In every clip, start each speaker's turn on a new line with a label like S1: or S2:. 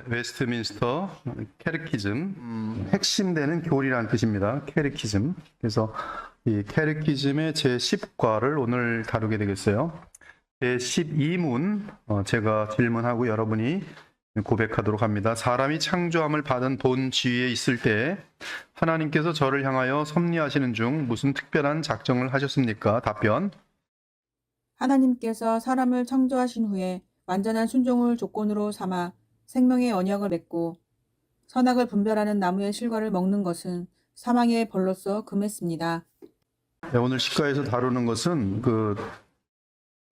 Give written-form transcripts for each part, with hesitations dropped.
S1: 웨스트민스터 캐테키즘, 핵심되는 교리라는 뜻입니다. 캐테키즘. 그래서 이 캐테키즘의 제10과를 오늘 다루게 되겠어요. 제12문 제가 질문하고 여러분이 고백하도록 합니다. 사람이 창조함을 받은 본 지위에 있을 때 하나님께서 저를 향하여 섭리하시는 중 무슨 특별한 작정을 하셨습니까? 답변.
S2: 하나님께서 사람을 창조하신 후에 완전한 순종을 조건으로 삼아 생명의 언약을 맺고 선악을 분별하는 나무의 실과를 먹는 것은 사망의 벌로서 금했습니다.
S1: 네, 오늘 시가에서 다루는 것은 그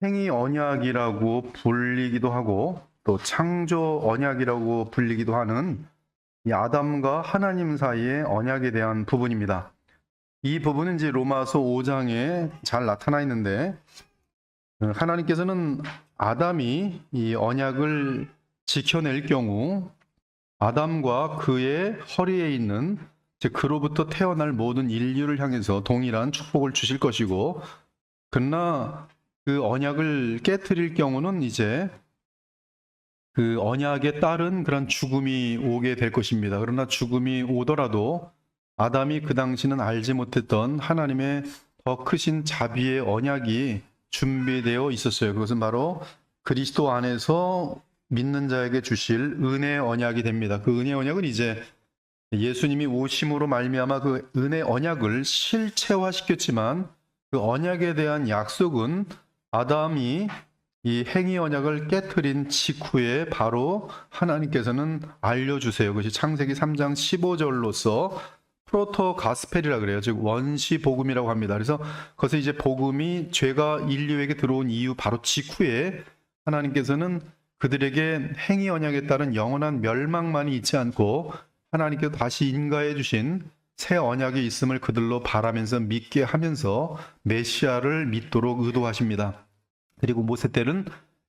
S1: 행위 언약이라고 불리기도 하고 또 창조 언약이라고 불리기도 하는 이 아담과 하나님 사이의 언약에 대한 부분입니다. 이 부분은 이제 로마서 5장에 잘 나타나 있는데 하나님께서는 아담이 이 언약을 지켜낼 경우 아담과 그의 허리에 있는 즉 그로부터 태어날 모든 인류를 향해서 동일한 축복을 주실 것이고, 그러나 그 언약을 깨트릴 경우는 이제 그 언약에 따른 그런 죽음이 오게 될 것입니다. 그러나 죽음이 오더라도 아담이 그 당시는 알지 못했던 하나님의 더 크신 자비의 언약이 준비되어 있었어요. 그것은 바로 그리스도 안에서 믿는 자에게 주실 은혜의 언약이 됩니다. 그 은혜의 언약은 이제 예수님이 오심으로 말미암아 그 은혜 언약을 실체화시켰지만 그 언약에 대한 약속은 아담이 이 행위 언약을 깨트린 직후에 바로 하나님께서는 알려주세요. 그것이 창세기 3장 15절로서 프로토 가스펠이라 그래요. 즉 원시 복음이라고 합니다. 그래서 그것은 이제 복음이 죄가 인류에게 들어온 이유 바로 직후에 하나님께서는 그들에게 행위 언약에 따른 영원한 멸망만이 있지 않고 하나님께서 다시 인가해 주신 새 언약이 있음을 그들로 바라면서 믿게 하면서 메시아를 믿도록 의도하십니다. 그리고 모세 때는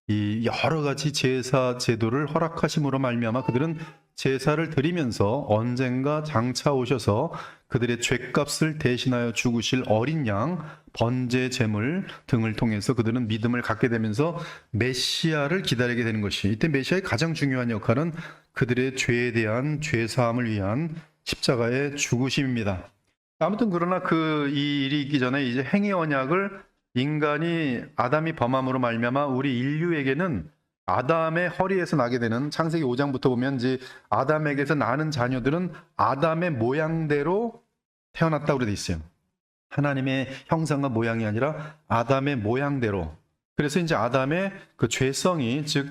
S1: 이 여러 가지 제사 제도를 허락하심으로 말미암아 그들은 제사를 드리면서 언젠가 장차 오셔서 그들의 죄값을 대신하여 죽으실 어린 양, 번제 제물 등을 통해서 그들은 믿음을 갖게 되면서 메시아를 기다리게 되는 것이, 이때 메시아의 가장 중요한 역할은 그들의 죄에 대한 죄사함을 위한 십자가의 죽으심입니다. 아무튼 그러나 이 일이 있기 전에 이제 행위 언약을 인간이 아담이 범함으로 말미암아 우리 인류에게는 아담의 허리에서 나게 되는, 창세기 5장부터 보면 이제 아담에게서 나는 자녀들은 아담의 모양대로 태어났다고 그래 돼 있어요. 하나님의 형상과 모양이 아니라 아담의 모양대로. 그래서 이제 아담의 그 죄성이, 즉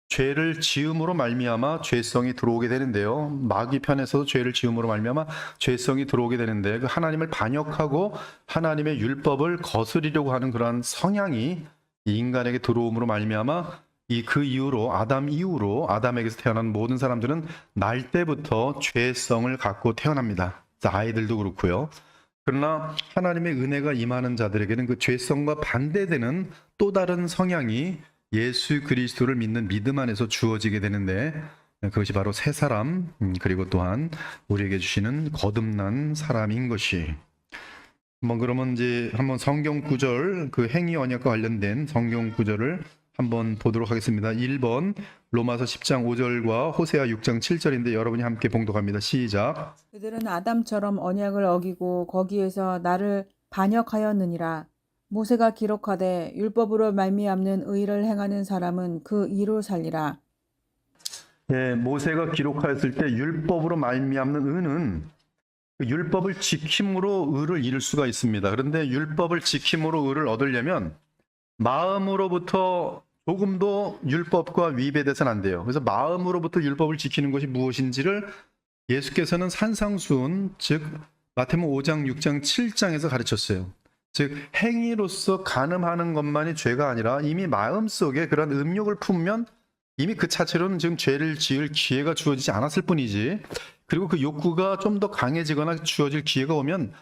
S1: 죄를 지음으로 말미암아 죄성이 들어오게 되는데요. 마귀 편에서도 죄를 지음으로 말미암아 죄성이 들어오게 되는데, 그 하나님을 반역하고 하나님의 율법을 거스리려고 하는 그러한 성향이 이 인간에게 들어옴으로 말미암아 그 이후로 아담 이후로 아담에게서 태어난 모든 사람들은 날 때부터 죄성을 갖고 태어납니다. 아이들도 그렇고요. 그러나 하나님의 은혜가 임하는 자들에게는 그 죄성과 반대되는 또 다른 성향이 예수 그리스도를 믿는 믿음 안에서 주어지게 되는데, 그것이 바로 새 사람, 그리고 또한 우리에게 주시는 거듭난 사람인 것이. 그러면 이제 한번 성경 구절, 그 행위 언약과 관련된 성경 구절을 한번 보도록 하겠습니다. 1번 로마서 10장 5절과 호세아 6장 7절인데 여러분이 함께 봉독합니다. 시작.
S2: 그들은 아담처럼 언약을 어기고 거기에서 나를 반역하였느니라. 모세가 기록하되 율법으로 말미암는 의를 행하는 사람은 그 이로 살리라.
S1: 예, 모세가 기록하였을 때 율법으로 말미암는 의는 그 율법을 지킴으로 의를 이룰 수가 있습니다. 그런데 율법을 지킴으로 의를 얻으려면 마음으로부터 조금도 율법과 위배돼서는 안 돼요. 그래서 마음으로부터 율법을 지키는 것이 무엇인지를 예수께서는 산상수훈, 즉 마태복음 5장, 6장, 7장에서 가르쳤어요. 즉 행위로서 간음하는 것만이 죄가 아니라 이미 마음속에 그런 음욕을 품으면 이미 그 자체로는 지금 죄를 지을 기회가 주어지지 않았을 뿐이지, 그리고 그 욕구가 좀 더 강해지거나 주어질 기회가 오면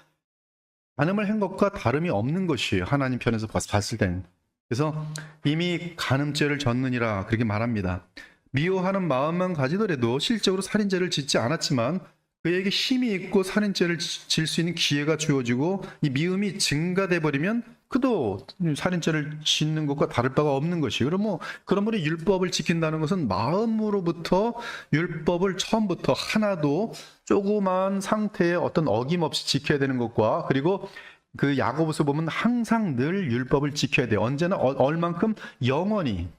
S1: 간음을 한 것과 다름이 없는 것이에요. 하나님 편에서 봤을 때는. 그래서 이미 간음죄를 졌느니라 그렇게 말합니다. 미워하는 마음만 가지더라도 실적으로 살인죄를 짓지 않았지만 그에게 힘이 있고 살인죄를 질 수 있는 기회가 주어지고 이 미움이 증가돼 버리면 그도 살인죄를 짓는 것과 다를 바가 없는 것이. 그러므로 율법을 지킨다는 것은 마음으로부터 율법을 처음부터 하나도 조그만 상태에 어떤 어김없이 지켜야 되는 것과, 그리고 그 야고보서 보면 항상 늘 율법을 지켜야 돼요. 언제나 얼만큼 영원히.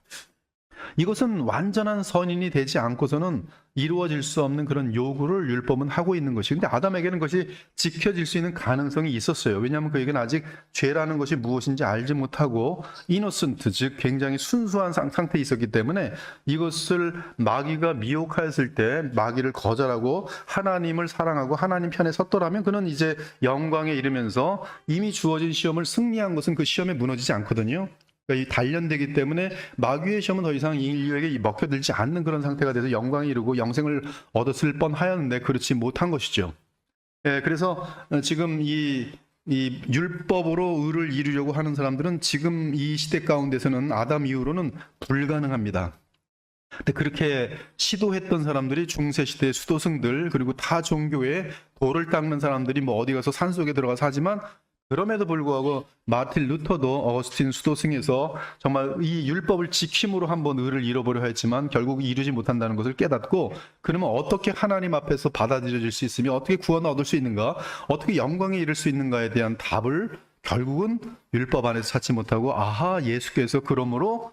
S1: 이것은 완전한 선인이 되지 않고서는 이루어질 수 없는 그런 요구를 율법은 하고 있는 것이. 근데 아담에게는 그것이 지켜질 수 있는 가능성이 있었어요. 왜냐하면 그에게는 아직 죄라는 것이 무엇인지 알지 못하고 이노센트, 즉 굉장히 순수한 상태에 있었기 때문에 이것을 마귀가 미혹하였을 때 마귀를 거절하고 하나님을 사랑하고 하나님 편에 섰더라면 그는 이제 영광에 이르면서 이미 주어진 시험을 승리한 것은 그 시험에 무너지지 않거든요. 그러니까 이 단련되기 때문에 마귀의 시험은 더 이상 인류에게 먹혀들지 않는 그런 상태가 돼서 영광에 이르고 영생을 얻었을 뻔하였는데 그렇지 못한 것이죠. 그래서 지금 이 율법으로 의를 이루려고 하는 사람들은 지금 이 시대 가운데서는 아담 이후로는 불가능합니다. 근데 그렇게 시도했던 사람들이 중세시대의 수도승들, 그리고 타 종교의 돌을 닦는 사람들이 어디 가서 산속에 들어가서 하지만, 그럼에도 불구하고 마틴 루터도 어거스틴 수도승에서 정말 이 율법을 지킴으로 한번 의를 잃어버려 했지만 결국 이루지 못한다는 것을 깨닫고, 그러면 어떻게 하나님 앞에서 받아들여질 수 있으며 어떻게 구원을 얻을 수 있는가, 어떻게 영광에 이를 수 있는가에 대한 답을 결국은 율법 안에서 찾지 못하고, 예수께서 그러므로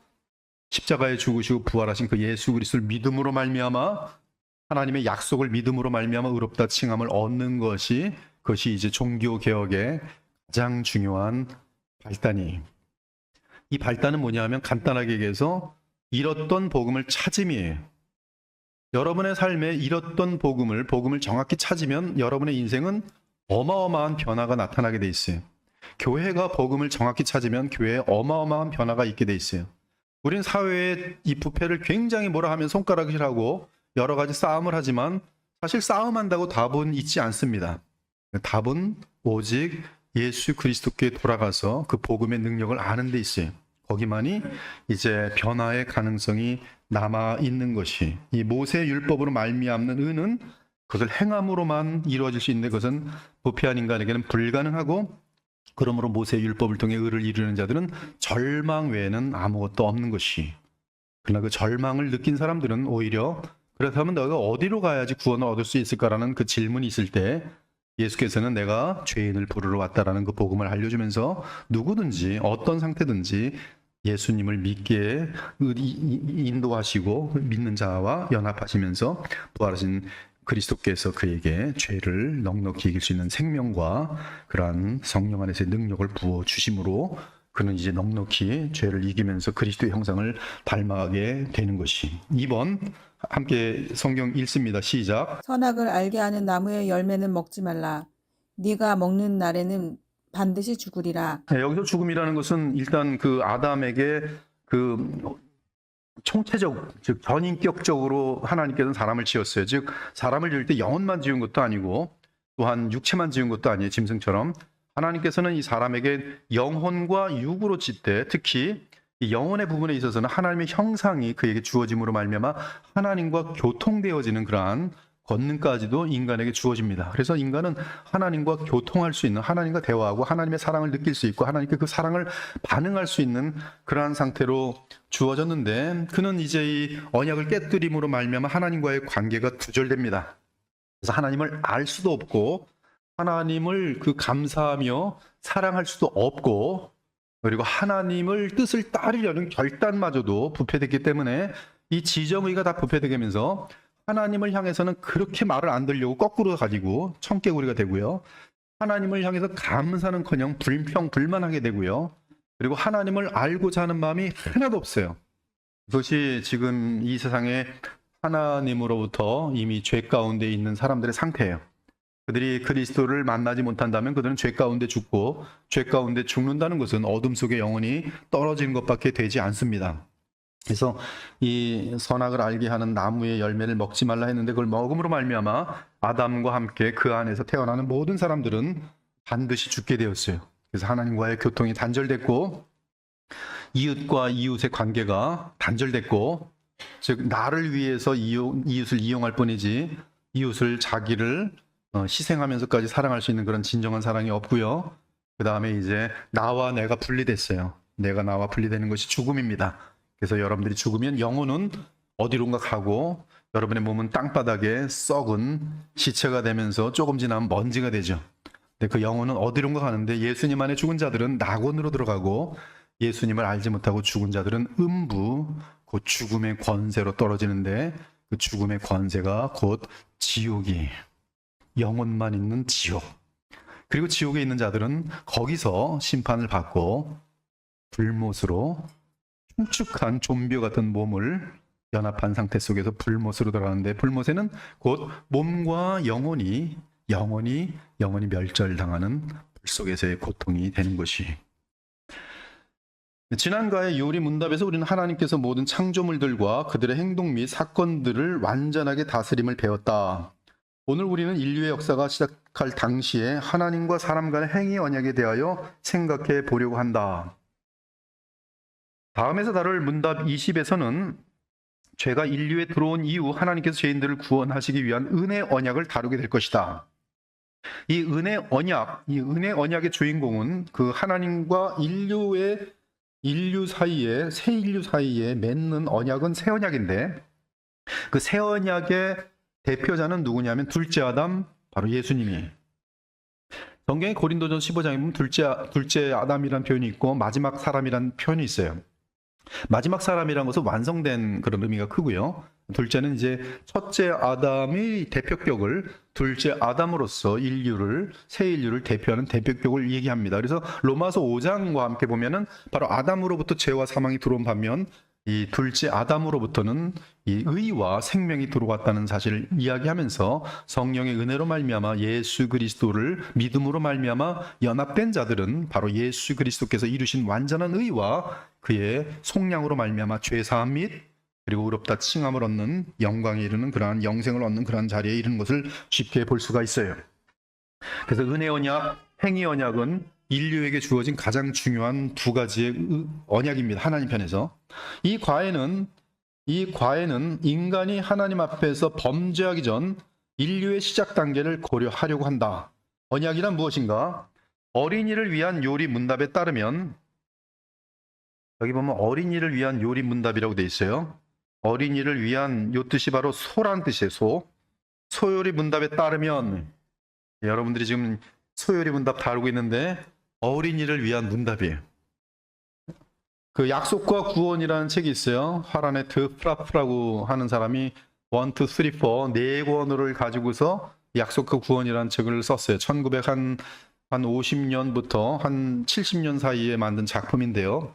S1: 십자가에 죽으시고 부활하신 그 예수 그리스도를 믿음으로 말미암아 하나님의 약속을 믿음으로 말미암아 의롭다 칭함을 얻는 것이, 그것이 이제 종교 개혁의 가장 중요한 발단이에요. 이 발단은 뭐냐 하면 간단하게 얘기해서 잃었던 복음을 찾음이에요. 여러분의 삶에 잃었던 복음을 정확히 찾으면 여러분의 인생은 어마어마한 변화가 나타나게 돼 있어요. 교회가 복음을 정확히 찾으면 교회에 어마어마한 변화가 있게 돼 있어요. 우린 사회의 이 부패를 굉장히 뭐라 하면 손가락질하고 여러 가지 싸움을 하지만 사실 싸움한다고 답은 있지 않습니다. 답은 오직 예수 그리스도께 돌아가서 그 복음의 능력을 아는 데 있어요. 거기만이 이제 변화의 가능성이 남아 있는 것이, 이 모세 율법으로 말미암는 의는 그것을 행함으로만 이루어질 수 있는데 그것은 부패한 인간에게는 불가능하고, 그러므로 모세 율법을 통해 의를 이루는 자들은 절망 외에는 아무것도 없는 것이. 그러나 그 절망을 느낀 사람들은 오히려 그렇다면 너가 어디로 가야지 구원을 얻을 수 있을까라는 그 질문이 있을 때 예수께서는 내가 죄인을 부르러 왔다라는 그 복음을 알려주면서 누구든지 어떤 상태든지 예수님을 믿게 인도하시고 믿는 자와 연합하시면서 부활하신 그리스도께서 그에게 죄를 넉넉히 이길 수 있는 생명과 그러한 성령 안에서의 능력을 부어주심으로 그는 이제 넉넉히 죄를 이기면서 그리스도의 형상을 닮아가게 되는 것이. 2번 함께 성경 읽습니다. 시작.
S2: 선악을 알게 하는 나무의 열매는 먹지 말라. 네가 먹는 날에는 반드시 죽으리라.
S1: 여기서 죽음이라는 것은 일단 그 아담에게 그 총체적, 즉 전인격적으로 하나님께서는 사람을 지었어요. 즉 사람을 지을 때 영혼만 지은 것도 아니고 또한 육체만 지은 것도 아니에요. 짐승처럼 하나님께서는 이 사람에게 영혼과 육으로 짓되, 특히 이 영혼의 부분에 있어서는 하나님의 형상이 그에게 주어짐으로 말미암아 하나님과 교통되어지는 그러한 권능까지도 인간에게 주어집니다. 그래서 인간은 하나님과 교통할 수 있는, 하나님과 대화하고 하나님의 사랑을 느낄 수 있고 하나님께 그 사랑을 반응할 수 있는 그러한 상태로 주어졌는데, 그는 이제 이 언약을 깨뜨림으로 말미암아 하나님과의 관계가 두절됩니다. 그래서 하나님을 알 수도 없고 하나님을 그 감사하며 사랑할 수도 없고, 그리고 하나님을 뜻을 따르려는 결단마저도 부패됐기 때문에 이 지정의가 다 부패되면서 하나님을 향해서는 그렇게 말을 안 들려고 거꾸로 가지고 청개구리가 되고요. 하나님을 향해서 감사는커녕 불평불만하게 되고요. 그리고 하나님을 알고자 하는 마음이 하나도 없어요. 그것이 지금 이 세상에 하나님으로부터 이미 죄 가운데 있는 사람들의 상태예요. 그들이 그리스도를 만나지 못한다면 그들은 죄 가운데 죽고, 죄 가운데 죽는다는 것은 어둠 속에 영원히 떨어지는 것밖에 되지 않습니다. 그래서 이 선악을 알게 하는 나무의 열매를 먹지 말라 했는데 그걸 먹음으로 말미암아 아담과 함께 그 안에서 태어나는 모든 사람들은 반드시 죽게 되었어요. 그래서 하나님과의 교통이 단절됐고 이웃과 이웃의 관계가 단절됐고, 즉 나를 위해서 이웃을 이용할 뿐이지 이웃을 자기를 희생하면서까지 사랑할 수 있는 그런 진정한 사랑이 없고요. 그 다음에 이제 나와 내가 분리됐어요. 내가 나와 분리되는 것이 죽음입니다. 그래서 여러분들이 죽으면 영혼은 어디론가 가고 여러분의 몸은 땅바닥에 썩은 시체가 되면서 조금 지나면 먼지가 되죠. 근데 그 영혼은 어디론가 가는데 예수님 안에 죽은 자들은 낙원으로 들어가고 예수님을 알지 못하고 죽은 자들은 음부, 곧 죽음의 권세로 떨어지는데 그 죽음의 권세가 곧 지옥이 영혼만 있는 지옥. 그리고 지옥에 있는 자들은 거기서 심판을 받고 불못으로 흉측한 좀비와 같은 몸을 연합한 상태 속에서 불못으로 들어가는데 불못에는 곧 몸과 영혼이 멸절당하는 불 속에서의 고통이 되는 것이. 지난과의 요리 문답에서 우리는 하나님께서 모든 창조물들과 그들의 행동 및 사건들을 완전하게 다스림을 배웠다. 오늘 우리는 인류의 역사가 시작할 당시에 하나님과 사람 간의 행위 언약에 대하여 생각해 보려고 한다. 다음에서 다룰 문답 20에서는 죄가 인류에 들어온 이후 하나님께서 죄인들을 구원하시기 위한 은혜 언약을 다루게 될 것이다. 이 은혜 언약의 주인공은 그 하나님과 인류 사이에, 새 인류 사이에 맺는 언약은 새 언약인데 그 새 언약의 대표자는 누구냐면 둘째 아담, 바로 예수님이. 성경의 고린도전 15장에 보면 둘째 아담이라는 표현이 있고 마지막 사람이라는 표현이 있어요. 마지막 사람이라는 것은 완성된 그런 의미가 크고요. 둘째는 이제 첫째 아담의 대표격을 둘째 아담으로서 새 인류를 대표하는 대표격을 얘기합니다. 그래서 로마서 5장과 함께 보면은 바로 아담으로부터 죄와 사망이 들어온 반면 이 둘째 아담으로부터는 이 의와 생명이 들어왔다는 사실을 이야기하면서 성령의 은혜로 말미암아 예수 그리스도를 믿음으로 말미암아 연합된 자들은 바로 예수 그리스도께서 이루신 완전한 의와 그의 속량으로 말미암아 죄 사함 및 그리고 의롭다 칭함을 얻는 영광에 이르는 그러한 영생을 얻는 그러한 자리에 이르는 것을 쉽게 볼 수가 있어요. 그래서 은혜 언약, 행위 언약은 인류에게 주어진 가장 중요한 두 가지의 언약입니다. 하나님 편에서. 이 과에는 인간이 하나님 앞에서 범죄하기 전 인류의 시작 단계를 고려하려고 한다. 언약이란 무엇인가? 어린이를 위한 요리 문답에 따르면 여기 보면 어린이를 위한 요리 문답이라고 돼 있어요. 어린이를 위한 요 뜻이 바로 소란 뜻이에요. 소요리 문답에 따르면 여러분들이 지금 소요리 문답 다루고 있는데 어린이를 위한 문답이에요. 그 약속과 구원이라는 책이 있어요. 화란의 드프라프라고 하는 사람이 1, 2, 3, 4 네 권을 가지고서 약속과 구원이라는 책을 썼어요. 1950년부터 한 70년 사이에 만든 작품인데요.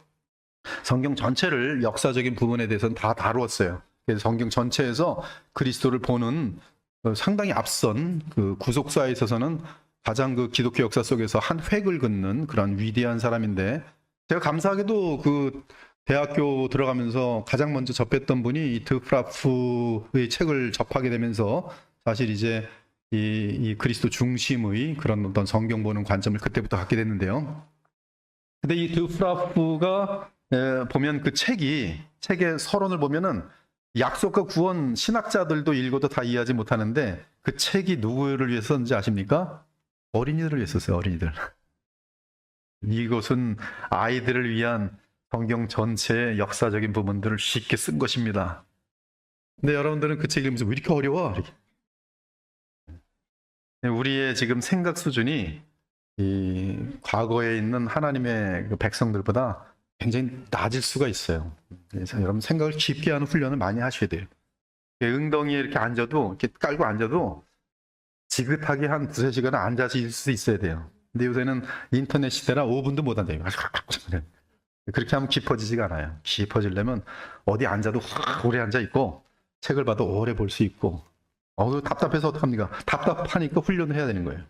S1: 성경 전체를 역사적인 부분에 대해서는 다 다루었어요. 그래서 성경 전체에서 그리스도를 보는 상당히 앞선 그 구속사에 있어서는 가장 그 기독교 역사 속에서 한 획을 긋는 그런 위대한 사람인데 제가 감사하게도 그 대학교 들어가면서 가장 먼저 접했던 분이 이 드프라프의 책을 접하게 되면서 사실 이제 이 그리스도 중심의 그런 어떤 성경 보는 관점을 그때부터 갖게 됐는데요. 근데 이 드프라프가 보면 그 책의 서론을 보면은 약속과 구원 신학자들도 읽어도 다 이해하지 못하는데 그 책이 누구를 위해서 썼는지 아십니까? 어린이들을 위해서 썼어요. 어린이들. 이것은 아이들을 위한 성경 전체의 역사적인 부분들을 쉽게 쓴 것입니다. 근데 여러분들은 그 책 읽으면서 왜 이렇게 어려워? 이렇게. 우리의 지금 생각 수준이 이 과거에 있는 하나님의 그 백성들보다 굉장히 낮을 수가 있어요. 그래서 여러분 생각을 깊게 하는 훈련을 많이 하셔야 돼요. 응덩이에 이렇게 앉아도, 이렇게 깔고 앉아도 지긋하게 한 두세 시간은 앉아서 있을 수 있어야 돼요. 근데 요새는 인터넷 시대라 5분도 못 앉아요. 그렇게 하면 깊어지지가 않아요. 깊어지려면 어디 앉아도 확 오래 앉아 있고 책을 봐도 오래 볼 수 있고 답답해서 어떡합니까? 답답하니까 훈련을 해야 되는 거예요.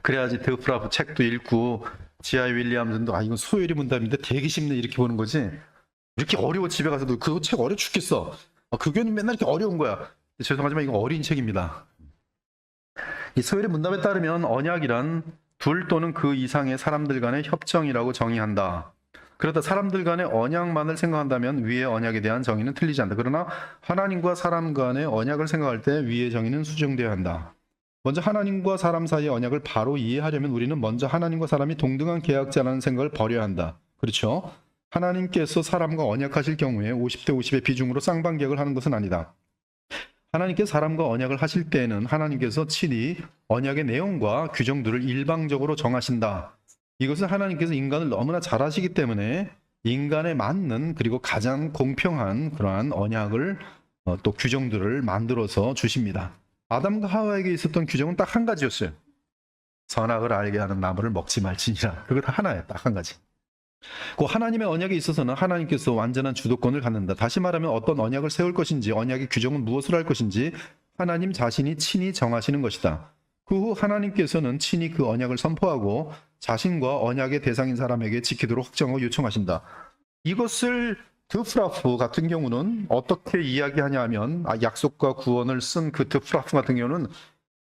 S1: 그래야지 드프라프 책도 읽고 지아 윌리엄슨도 이건 소요리 문답인데 되게 쉽네 이렇게 보는 거지. 이렇게 어려워 집에 가서도 그거 책 어려 죽겠어. 그 교수님 맨날 이렇게 어려운 거야. 죄송하지만 이건 어린 책입니다. 이 소요리 문답에 따르면 언약이란 둘 또는 그 이상의 사람들 간의 협정이라고 정의한다. 그러다 사람들 간의 언약만을 생각한다면 위의 언약에 대한 정의는 틀리지 않다. 그러나 하나님과 사람 간의 언약을 생각할 때 위의 정의는 수정되어야 한다. 먼저 하나님과 사람 사이의 언약을 바로 이해하려면 우리는 먼저 하나님과 사람이 동등한 계약자라는 생각을 버려야 한다. 그렇죠? 하나님께서 사람과 언약하실 경우에 50대 50의 비중으로 쌍방계약을 하는 것은 아니다. 하나님께서 사람과 언약을 하실 때에는 하나님께서 친히 언약의 내용과 규정들을 일방적으로 정하신다. 이것은 하나님께서 인간을 너무나 잘 아시기 때문에 인간에 맞는 그리고 가장 공평한 그러한 언약을 또 규정들을 만들어서 주십니다. 아담과 하와에게 있었던 규정은 딱 한 가지였어요. 선악을 알게 하는 나무를 먹지 말지니라. 그거 다 하나예요. 딱 한 가지. 그 하나님의 언약에 있어서는 하나님께서 완전한 주도권을 갖는다. 다시 말하면 어떤 언약을 세울 것인지, 언약의 규정은 무엇을 할 것인지 하나님 자신이 친히 정하시는 것이다. 그 후 하나님께서는 친히 그 언약을 선포하고 자신과 언약의 대상인 사람에게 지키도록 확정하고 요청하신다. 이것을 드프라프 같은 경우는 어떻게 이야기하냐 하면 약속과 구원을 쓴 그 드프라프 같은 경우는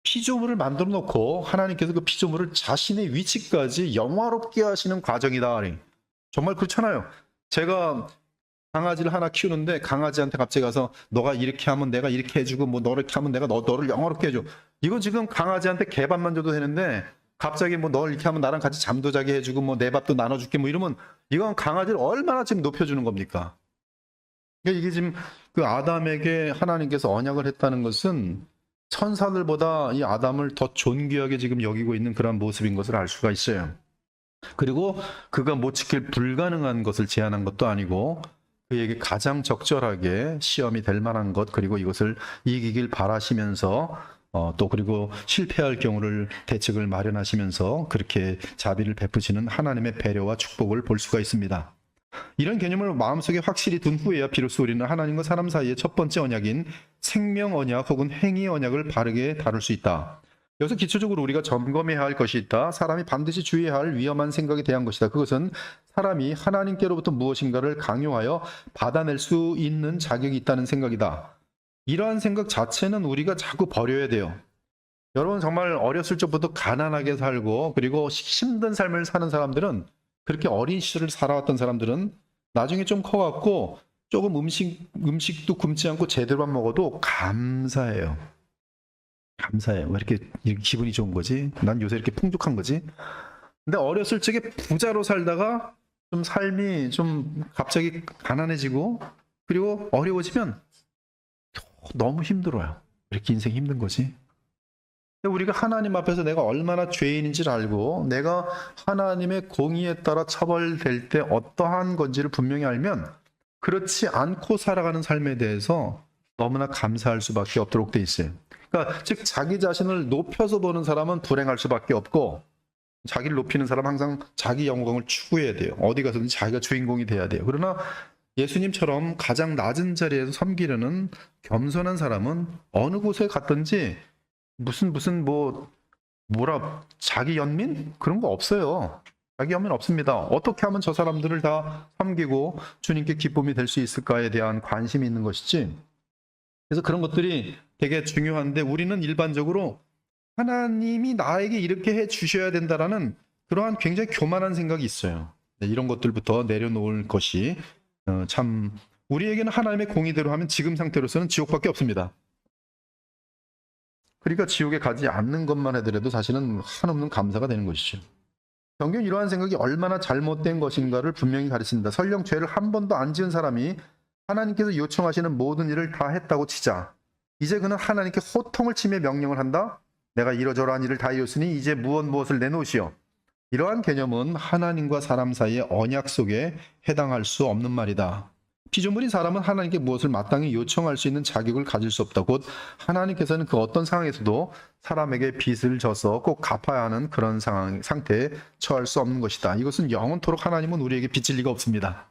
S1: 피조물을 만들어 놓고 하나님께서 그 피조물을 자신의 위치까지 영화롭게 하시는 과정이다. 정말 그렇잖아요. 제가 강아지를 하나 키우는데 강아지한테 갑자기 가서 너가 이렇게 하면 내가 이렇게 해주고 뭐 너를 이렇게 하면 내가 너를 영화롭게 해줘. 이거 지금 강아지한테 개밥만 줘도 되는데 갑자기 뭐 너를 이렇게 하면 나랑 같이 잠도 자게 해주고 뭐 내 밥도 나눠줄게 뭐 이러면 이건 강아지를 얼마나 지금 높여주는 겁니까? 그러니까 이게 지금 그 아담에게 하나님께서 언약을 했다는 것은 천사들보다 이 아담을 더 존귀하게 지금 여기고 있는 그런 모습인 것을 알 수가 있어요. 그리고 그가 못 지킬 불가능한 것을 제안한 것도 아니고 그에게 가장 적절하게 시험이 될 만한 것 그리고 이것을 이기길 바라시면서 또 그리고 실패할 경우를 대책을 마련하시면서 그렇게 자비를 베푸시는 하나님의 배려와 축복을 볼 수가 있습니다. 이런 개념을 마음속에 확실히 둔 후에야 비로소 우리는 하나님과 사람 사이의 첫 번째 언약인 생명 언약 혹은 행위 언약을 바르게 다룰 수 있다. 여기서 기초적으로 우리가 점검해야 할 것이 있다. 사람이 반드시 주의해야 할 위험한 생각에 대한 것이다. 그것은 사람이 하나님께로부터 무엇인가를 강요하여 받아낼 수 있는 자격이 있다는 생각이다. 이러한 생각 자체는 우리가 자꾸 버려야 돼요. 여러분 정말 어렸을 적부터 가난하게 살고 그리고 힘든 삶을 사는 사람들은 그렇게 어린 시절을 살아왔던 사람들은 나중에 좀 커갖고 조금 음식도 굶지 않고 제대로만 먹어도 감사해요. 감사해요. 왜 이렇게 기분이 좋은 거지? 난 요새 이렇게 풍족한 거지? 근데 어렸을 적에 부자로 살다가 좀 삶이 좀 갑자기 가난해지고 그리고 어려워지면 너무 힘들어요. 왜 이렇게 인생이 힘든 거지? 우리가 하나님 앞에서 내가 얼마나 죄인인지를 알고 내가 하나님의 공의에 따라 처벌될 때 어떠한 건지를 분명히 알면 그렇지 않고 살아가는 삶에 대해서 너무나 감사할 수밖에 없도록 돼 있어요. 그러니까 즉 자기 자신을 높여서 보는 사람은 불행할 수밖에 없고 자기를 높이는 사람은 항상 자기 영광을 추구해야 돼요. 어디 가서든 자기가 주인공이 돼야 돼요. 그러나 예수님처럼 가장 낮은 자리에서 섬기려는 겸손한 사람은 어느 곳에 갔든지 무슨 자기 연민? 그런 거 없어요. 자기 연민 없습니다. 어떻게 하면 저 사람들을 다 섬기고 주님께 기쁨이 될 수 있을까에 대한 관심이 있는 것이지. 그래서 그런 것들이 되게 중요한데 우리는 일반적으로 하나님이 나에게 이렇게 해 주셔야 된다라는 그러한 굉장히 교만한 생각이 있어요. 이런 것들부터 내려놓을 것이 참 우리에게는 하나님의 공의대로 하면 지금 상태로서는 지옥밖에 없습니다. 그러니까 지옥에 가지 않는 것만 해더라도 사실은 한없는 감사가 되는 것이죠. 성경은 이러한 생각이 얼마나 잘못된 것인가를 분명히 가르칩니다. 설령 죄를 한 번도 안 지은 사람이 하나님께서 요청하시는 모든 일을 다 했다고 치자. 이제 그는 하나님께 호통을 치며 명령을 한다. 내가 이러저러한 일을 다 이뤘으니 이제 무엇을 내놓으시오. 이러한 개념은 하나님과 사람 사이의 언약 속에 해당할 수 없는 말이다. 피조물인 사람은 하나님께 무엇을 마땅히 요청할 수 있는 자격을 가질 수 없다. 곧 하나님께서는 그 어떤 상황에서도 사람에게 빚을 져서 꼭 갚아야 하는 그런 상태에 처할 수 없는 것이다. 이것은 영원토록 하나님은 우리에게 빚질 리가 없습니다.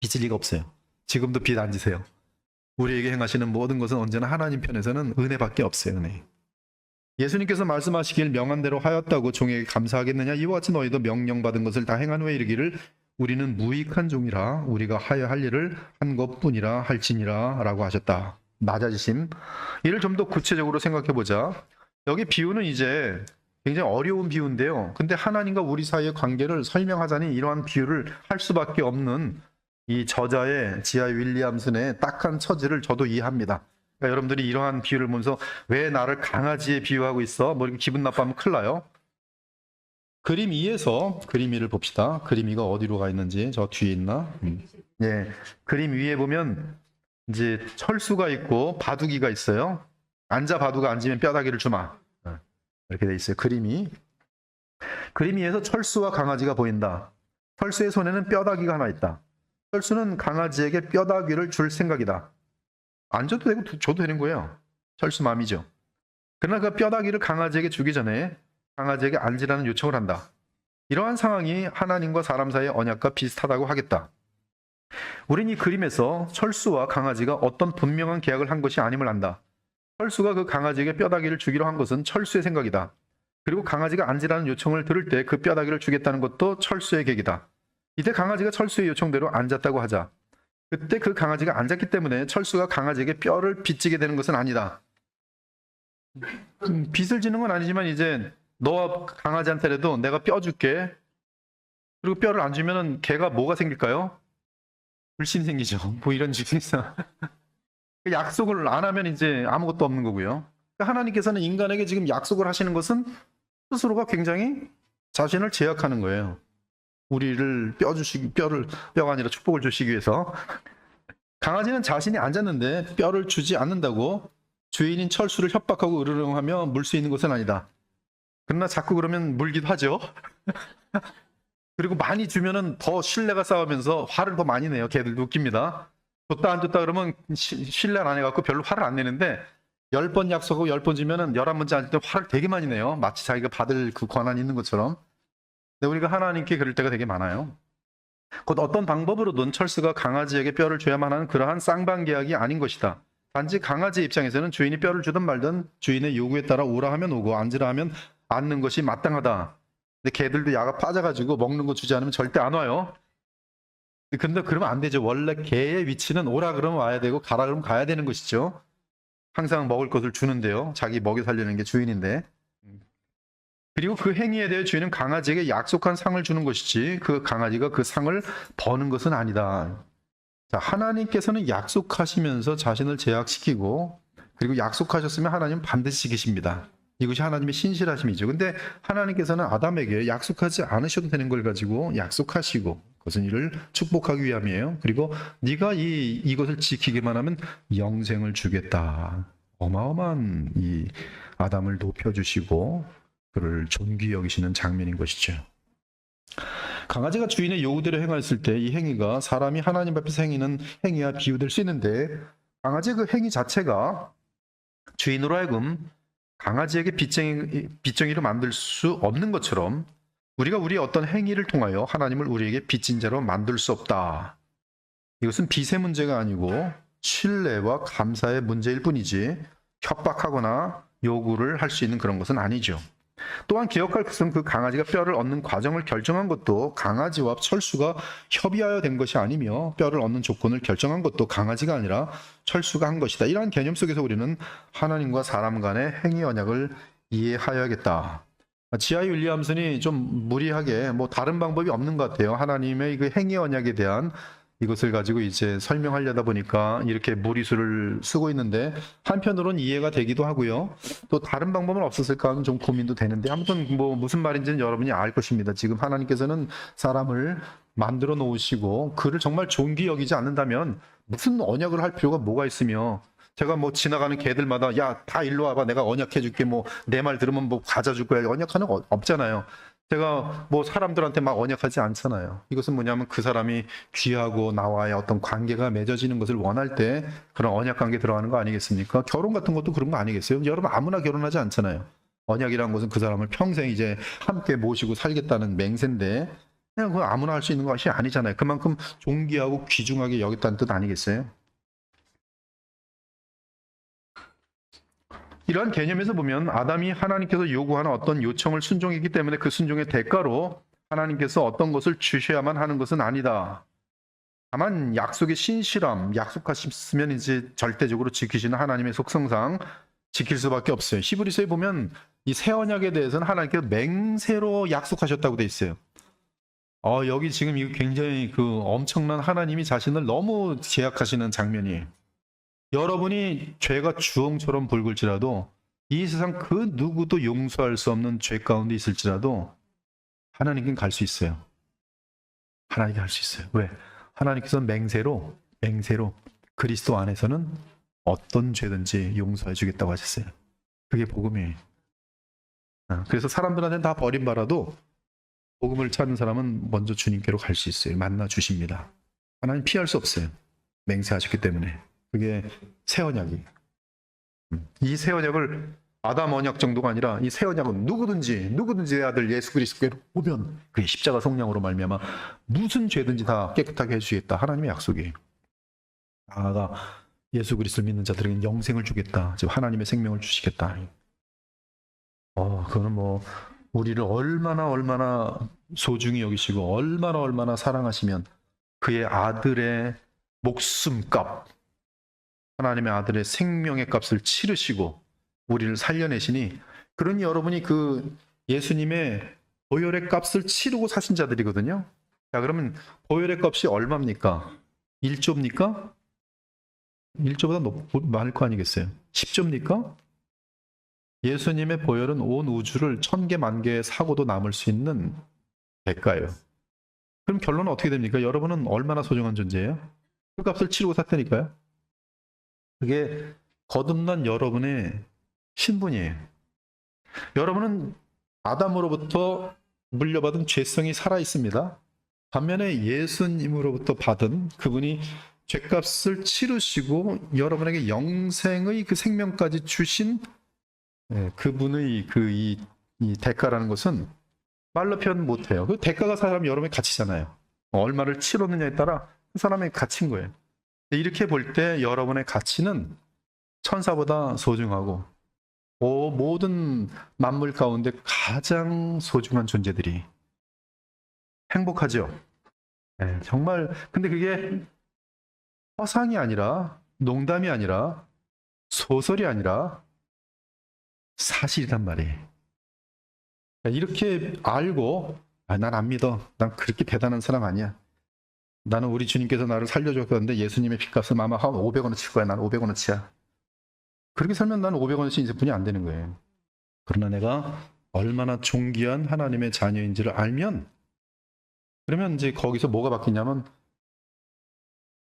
S1: 빚질 리가 없어요. 지금도 빚 안 지세요. 우리에게 행하시는 모든 것은 언제나 하나님 편에서는 은혜밖에 없어요. 은혜. 예수님께서 말씀하시길 명한 대로 하였다고 종에게 감사하겠느냐? 이와 같이 너희도 명령받은 것을 다 행한 후에 이르기를 우리는 무익한 종이라 우리가 하여야 할 일을 한 것뿐이라 할지니라 라고 하셨다. 낮아지심. 이를 좀 더 구체적으로 생각해 보자. 여기 비유는 이제 굉장히 어려운 비유인데요. 근데 하나님과 우리 사이의 관계를 설명하자니 이러한 비유를 할 수밖에 없는 이 저자의 지하 윌리엄슨의 딱한 처지를 저도 이해합니다. 그러니까 여러분들이 이러한 비유를 보면서 왜 나를 강아지에 비유하고 있어? 뭐 이렇게 기분 나빠하면 큰일 나요. 그림 2에서 그림 2를 봅시다. 그림 2가 어디로 가 있는지 저 뒤에 있나? 예, 그림 위에 보면 이제 철수가 있고 바둑이가 있어요. 앉아 바둑아 앉으면 뼈다귀를 주마. 이렇게 돼 있어요. 그림이. 그림 위에서 철수와 강아지가 보인다. 철수의 손에는 뼈다귀가 하나 있다. 철수는 강아지에게 뼈다귀를 줄 생각이다. 안 줘도 되고 줘도 되는 거예요. 철수 맘이죠. 그러나 그 뼈다귀를 강아지에게 주기 전에 강아지에게 앉으라는 요청을 한다. 이러한 상황이 하나님과 사람 사이의 언약과 비슷하다고 하겠다. 우린 이 그림에서 철수와 강아지가 어떤 분명한 계약을 한 것이 아님을 안다. 철수가 그 강아지에게 뼈다귀를 주기로 한 것은 철수의 생각이다. 그리고 강아지가 앉으라는 요청을 들을 때 그 뼈다귀를 주겠다는 것도 철수의 계획이다. 이때 강아지가 철수의 요청대로 앉았다고 하자. 그때 그 강아지가 앉았기 때문에 철수가 강아지에게 뼈를 빚지게 되는 것은 아니다. 빚을 지는 건 아니지만 이제 너 강아지한테라도 내가 뼈 줄게. 그리고 뼈를 안 주면은 걔가 뭐가 생길까요? 불신이 생기죠. 뭐 이런 식에서 약속을 안 하면 이제 아무것도 없는 거고요. 하나님께서는 인간에게 지금 약속을 하시는 것은 스스로가 굉장히 자신을 제약하는 거예요. 우리를 뼈가 아니라 축복을 주시기 위해서. 강아지는 자신이 앉았는데 뼈를 주지 않는다고 주인인 철수를 협박하고 으르렁하며 물 수 있는 것은 아니다. 그러나 자꾸 그러면 물기도 하죠. 그리고 많이 주면은 더 신뢰가 쌓으면서 화를 더 많이 내요. 걔들도 웃깁니다. 줬다 안 줬다 그러면 신뢰를 안 해갖고 별로 화를 안 내는데 10번 약속하고 10번 주면은 11번째 앉을 때 화를 되게 많이 내요. 마치 자기가 받을 그 권한이 있는 것처럼. 근데 우리가 하나님께 그럴 때가 되게 많아요. 곧 어떤 방법으로든 철수가 강아지에게 뼈를 줘야만 하는 그러한 쌍방계약이 아닌 것이다. 단지 강아지 입장에서는 주인이 뼈를 주든 말든 주인의 요구에 따라 오라 하면 오고 앉으라 하면 앉는 것이 마땅하다. 근데 개들도 야가 빠져가지고 먹는 거 주지 않으면 절대 안 와요. 근데 그러면 안 되죠. 원래 개의 위치는 오라 그러면 와야 되고 가라 그러면 가야 되는 것이죠. 항상 먹을 것을 주는데요. 자기 먹여 살리는 게 주인인데. 그리고 그 행위에 대해 주인은 강아지에게 약속한 상을 주는 것이지 그 강아지가 그 상을 버는 것은 아니다. 자, 하나님께서는 약속하시면서 자신을 제약시키고 그리고 약속하셨으면 하나님은 반드시 지키십니다. 이것이 하나님의 신실하심이죠. 근데 하나님께서는 아담에게 약속하지 않으셔도 되는 걸 가지고 약속하시고 그것은 이를 축복하기 위함이에요. 그리고 네가 이것을 지키기만 하면 영생을 주겠다. 어마어마한 이 아담을 높여주시고 그를 존귀 여기시는 장면인 것이죠. 강아지가 주인의 요구대로 행하였을 때 이 행위가 사람이 하나님 앞에서 행하는 행위와 비유될 수 있는데 강아지의 그 행위 자체가 주인으로 하여금 강아지에게 빚쟁이로 만들 수 없는 것처럼 우리가 우리의 어떤 행위를 통하여 하나님을 우리에게 빚진 자로 만들 수 없다. 이것은 빚의 문제가 아니고 신뢰와 감사의 문제일 뿐이지 협박하거나 요구를 할 수 있는 그런 것은 아니죠. 또한 기억할 것은 그 강아지가 뼈를 얻는 과정을 결정한 것도 강아지와 철수가 협의하여 된 것이 아니며 뼈를 얻는 조건을 결정한 것도 강아지가 아니라 철수가 한 것이다. 이러한 개념 속에서 우리는 하나님과 사람 간의 행위 언약을 이해하여야겠다. 지하 윌리엄슨이 좀 무리하게 뭐 다른 방법이 없는 것 같아요. 하나님의 그 행위 언약에 대한 이것을 가지고 이제 설명하려다 보니까 이렇게 무리수를 쓰고 있는데 한편으로는 이해가 되기도 하고요. 또 다른 방법은 없었을까 하는 좀 고민도 되는데 아무튼 뭐 무슨 말인지는 여러분이 알 것입니다. 지금 하나님께서는 사람을 만들어 놓으시고 그를 정말 존귀 여기지 않는다면 무슨 언약을 할 필요가 뭐가 있으며 제가 뭐 지나가는 개들마다 야, 다 일로 와봐. 내가 언약해 줄게. 뭐 내 말 들으면 뭐 과자 줄 거야. 언약하는 거 없잖아요. 제가 뭐 사람들한테 막 언약하지 않잖아요. 이것은 뭐냐면 그 사람이 귀하고 나와의 어떤 관계가 맺어지는 것을 원할 때 그런 언약 관계 들어가는 거 아니겠습니까? 결혼 같은 것도 그런 거 아니겠어요? 여러분 아무나 결혼하지 않잖아요. 언약이라는 것은 그 사람을 평생 이제 함께 모시고 살겠다는 맹세인데 그냥 그거 아무나 할 수 있는 것이 아니잖아요. 그만큼 존귀하고 귀중하게 여겼다는 뜻 아니겠어요? 이러한 개념에서 보면 아담이 하나님께서 요구하는 어떤 요청을 순종했기 때문에 그 순종의 대가로 하나님께서 어떤 것을 주셔야만 하는 것은 아니다. 다만 약속의 신실함, 약속하셨으면 이제 절대적으로 지키시는 하나님의 속성상 지킬 수밖에 없어요. 히브리서에 보면 이 새 언약에 대해서는 하나님께서 맹세로 약속하셨다고 돼 있어요. 여기 지금 이거 굉장히 그 엄청난 하나님이 자신을 너무 제약하시는 장면이에요. 여러분이 죄가 주홍처럼 붉을지라도 이 세상 그 누구도 용서할 수 없는 죄 가운데 있을지라도 하나님께는 갈 수 있어요. 하나님께 갈 수 있어요. 왜? 하나님께서는 맹세로 그리스도 안에서는 어떤 죄든지 용서해 주겠다고 하셨어요. 그게 복음이에요. 그래서 사람들한테는 다 버림받아도 복음을 찾는 사람은 먼저 주님께로 갈 수 있어요. 만나 주십니다. 하나님 피할 수 없어요. 맹세하셨기 때문에. 그게 새 언약이에요. 이 새 언약을 아담 언약 정도가 아니라 이 새 언약은 누구든지 내 아들 예수 그리스도께로 오면 그의 십자가 성령으로 말미암아 무슨 죄든지 다 깨끗하게 해주겠다. 하나님의 약속이에요. 나아가 예수 그리스도를 믿는 자들에게는 영생을 주겠다. 즉 하나님의 생명을 주시겠다. 그거는 뭐 우리를 얼마나 소중히 여기시고 얼마나 사랑하시면 그의 아들의 목숨값, 하나님의 아들의 생명의 값을 치르시고 우리를 살려내시니, 그러니 여러분이 그 예수님의 보혈의 값을 치르고 사신 자들이거든요. 자, 그러면 보혈의 값이 얼마입니까? 1조입니까? 1조보다 많을 거 아니겠어요? 10조입니까? 예수님의 보혈은 온 우주를 1000개, 10,000개의 사고도 남을 수 있는 대가예요. 그럼 결론은 어떻게 됩니까? 여러분은 얼마나 소중한 존재예요? 그 값을 치르고 샀다니까요. 그게 거듭난 여러분의 신분이에요. 여러분은 아담으로부터 물려받은 죄성이 살아있습니다. 반면에 예수님으로부터 받은 그분이 죄값을 치르시고 여러분에게 영생의 그 생명까지 주신 그분의 이 대가라는 것은 말로 표현 못해요. 그 대가가 사람 여러분의 가치잖아요. 얼마를 치렀느냐에 따라 그 사람의 가치인 거예요. 이렇게 볼 때 여러분의 가치는 천사보다 소중하고 모든 만물 가운데 가장 소중한 존재들이 행복하죠. 정말 근데 그게 허상이 아니라 농담이 아니라 소설이 아니라 사실이란 말이에요. 이렇게 알고 난 안 믿어. 난 그렇게 대단한 사람 아니야. 나는 우리 주님께서 나를 살려줬는데 예수님의 핏값은 아마 한 500원어치일 거야. 난 500원어치야. 그렇게 살면 난 500원어치 인생뿐이 안 되는 거예요. 그러나 내가 얼마나 존귀한 하나님의 자녀인지를 알면, 그러면 이제 거기서 뭐가 바뀌냐면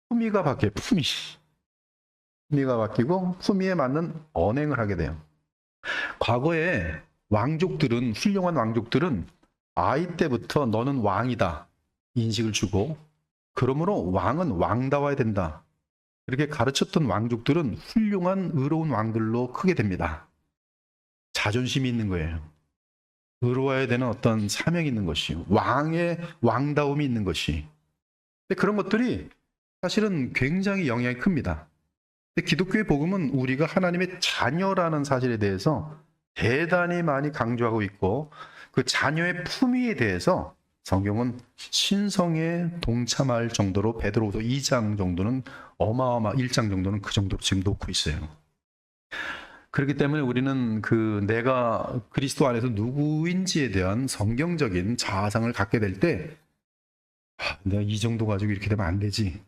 S1: 품위가 바뀌어요. 품위가 바뀌고 품위에 맞는 언행을 하게 돼요. 과거에 왕족들은, 훌륭한 왕족들은 아이 때부터 너는 왕이다 인식을 주고, 그러므로 왕은 왕다워야 된다 이렇게 가르쳤던 왕족들은 훌륭한 의로운 왕들로 크게 됩니다. 자존심이 있는 거예요. 의로워야 되는 어떤 사명이 있는 것이, 왕의 왕다움이 있는 것이. 근데 그런 것들이 사실은 굉장히 영향이 큽니다. 근데 기독교의 복음은 우리가 하나님의 자녀라는 사실에 대해서 대단히 많이 강조하고 있고, 그 자녀의 품위에 대해서 성경은 신성에 동참할 정도로 베드로후서 2장 정도는 1장 정도는 그 정도로 지금 놓고 있어요. 그렇기 때문에 우리는 내가 그리스도 안에서 누구인지에 대한 성경적인 자아상을 갖게 될 때, 내가 이 정도 가지고 이렇게 되면 안 되지.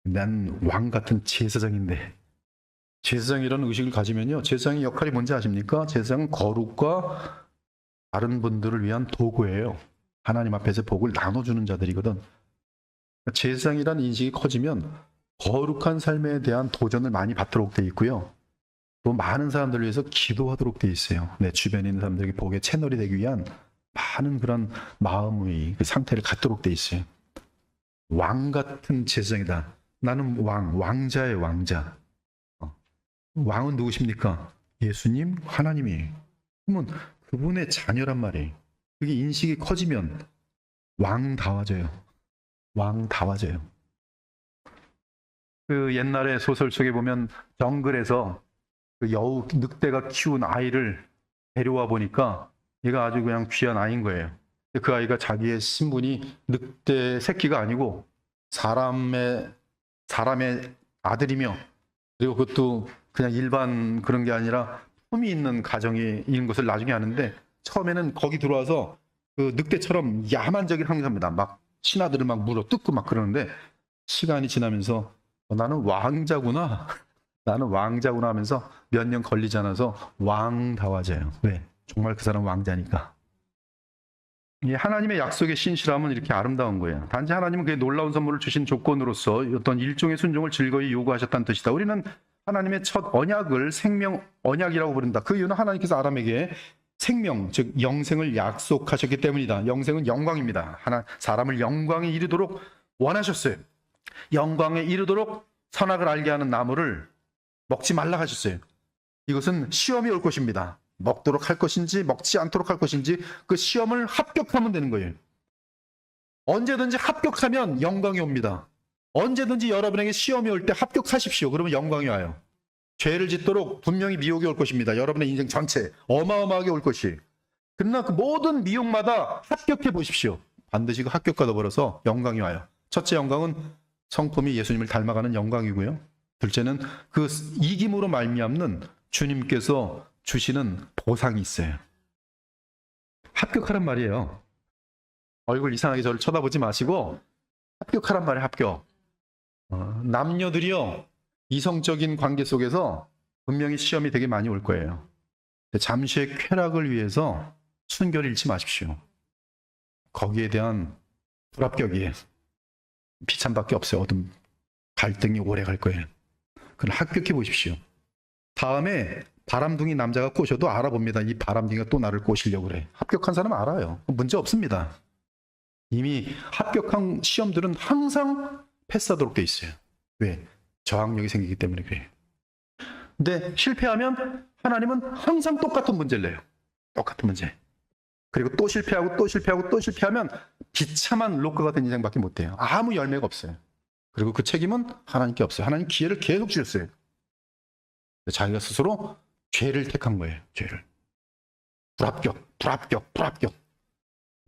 S1: 난 왕 같은 제사장인데. 제사장이라는 의식을 가지면요, 제사장의 역할이 뭔지 아십니까? 제사장은 거룩과 다른 분들을 위한 도구예요. 하나님 앞에서 복을 나눠주는 자들이거든. 제사장이라는 인식이 커지면 거룩한 삶에 대한 도전을 많이 받도록 돼 있고요. 또 많은 사람들을 위해서 기도하도록 돼 있어요. 내 주변에 있는 사람들에게 복의 채널이 되기 위한 많은 그런 마음의 그 상태를 갖도록 돼 있어요. 왕 같은 제사장이다. 나는 왕자의 왕자. 왕은 누구십니까? 예수님, 하나님이에요. 그러면 그분의 자녀란 말이에요. 그게 인식이 커지면 왕다워져요. 그 옛날에 소설 속에 보면 정글에서 그 여우 늑대가 키운 아이를 데려와 보니까 얘가 아주 그냥 귀한 아이인 거예요. 그 아이가 자기의 신분이 늑대 새끼가 아니고 사람의 아들이며, 그리고 그것도 그냥 일반 그런 게 아니라 흠이 있는 가정인 것을 나중에 아는데, 처음에는 거기 들어와서 그 늑대처럼 야만적인 행사입니다. 막 신하들을 막 물어 뜯고 막 그러는데, 시간이 지나면서 나는 왕자구나. 나는 왕자구나 하면서 몇 년 걸리지 않아서 왕다워져요. 왜? 정말 그 사람 왕자니까. 이 하나님의 약속의 신실함은 이렇게 아름다운 거예요. 단지 하나님은 그의 놀라운 선물을 주신 조건으로서 어떤 일종의 순종을 즐거이 요구하셨다는 뜻이다. 우리는 하나님의 첫 언약을 생명 언약이라고 부른다. 그 이유는 하나님께서 아담에게 생명, 즉 영생을 약속하셨기 때문이다. 영생은 영광입니다. 사람을 영광에 이르도록 원하셨어요. 영광에 이르도록 선악을 알게 하는 나무를 먹지 말라 하셨어요. 이것은 시험이 올 것입니다. 먹도록 할 것인지 먹지 않도록 할 것인지 그 시험을 합격하면 되는 거예요. 언제든지 합격하면 영광이 옵니다. 언제든지 여러분에게 시험이 올 때 합격하십시오. 그러면 영광이 와요. 죄를 짓도록 분명히 미혹이 올 것입니다. 여러분의 인생 전체 어마어마하게 올 것이. 그러나 그 모든 미혹마다 합격해 보십시오. 반드시 그 합격과 더불어서 영광이 와요. 첫째 영광은 성품이 예수님을 닮아가는 영광이고요. 둘째는 그 이김으로 말미암는 주님께서 주시는 보상이 있어요. 합격하란 말이에요. 얼굴 이상하게 저를 쳐다보지 마시고 합격하란 말이에요. 합격. 남녀들이요, 이성적인 관계 속에서 분명히 시험이 되게 많이 올 거예요. 잠시의 쾌락을 위해서 순결을 잃지 마십시오. 거기에 대한 불합격이 비참밖에 없어요. 어떤 갈등이 오래 갈 거예요. 그럼 합격해 보십시오. 다음에 바람둥이 남자가 꼬셔도 알아봅니다. 이 바람둥이가 또 나를 꼬시려고 그래. 합격한 사람은 알아요. 문제 없습니다. 이미 합격한 시험들은 항상 패스하도록 돼 있어요. 왜? 저항력이 생기기 때문에 그래요. 근데 실패하면 하나님은 항상 똑같은 문제를 내요. 똑같은 문제. 그리고 또 실패하고 또 실패하고 또 실패하면 비참한 로커가 된 인생밖에 못 돼요. 아무 열매가 없어요. 그리고 그 책임은 하나님께 없어요. 하나님 기회를 계속 주셨어요. 자기가 스스로 죄를 택한 거예요. 죄를. 불합격.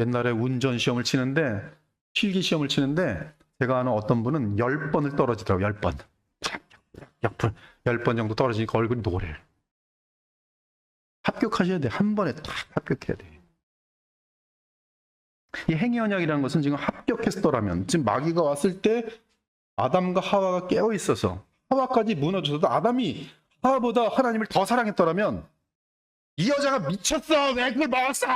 S1: 옛날에 운전 시험을 치는데, 필기 시험을 치는데 제가 아는 어떤 분은 10번을 떨어지더라고요. 10번. 10번 정도 떨어지니까 얼굴이 노래요. 합격하셔야 돼. 한 번에 딱 합격해야 돼. 이 행위 언약이라는 것은 지금 합격했더라면, 지금 마귀가 왔을 때 아담과 하와가 깨어 있어서 하와까지 무너져도 아담이 하와보다 하나님을 더 사랑했더라면, 이 여자가 미쳤어! 왜 그걸 먹었어!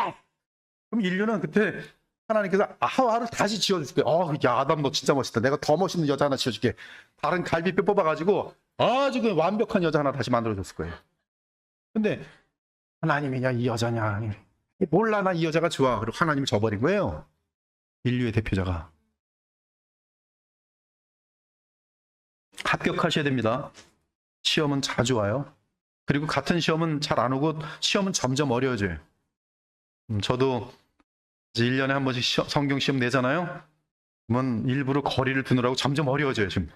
S1: 그럼 인류는 그때 하나님께서 하와를 다시 지어줄 거예요. 야, 아담 너 진짜 멋있다. 내가 더 멋있는 여자 하나 지어줄게. 다른 갈비뼈 뽑아가지고 아주 그 완벽한 여자 하나 다시 만들어줬을 거예요. 근데 하나님이냐 이 여자냐, 몰라, 나 이 여자가 좋아. 그리고 하나님을 저버린 거예요. 인류의 대표자가. 합격하셔야 됩니다. 시험은 자주 와요. 그리고 같은 시험은 잘 안 오고 시험은 점점 어려워져요. 저도 1년에 한 번씩 성경 시험 내잖아요. 그러면 일부러 거리를 두느라고 점점 어려워져요. 지금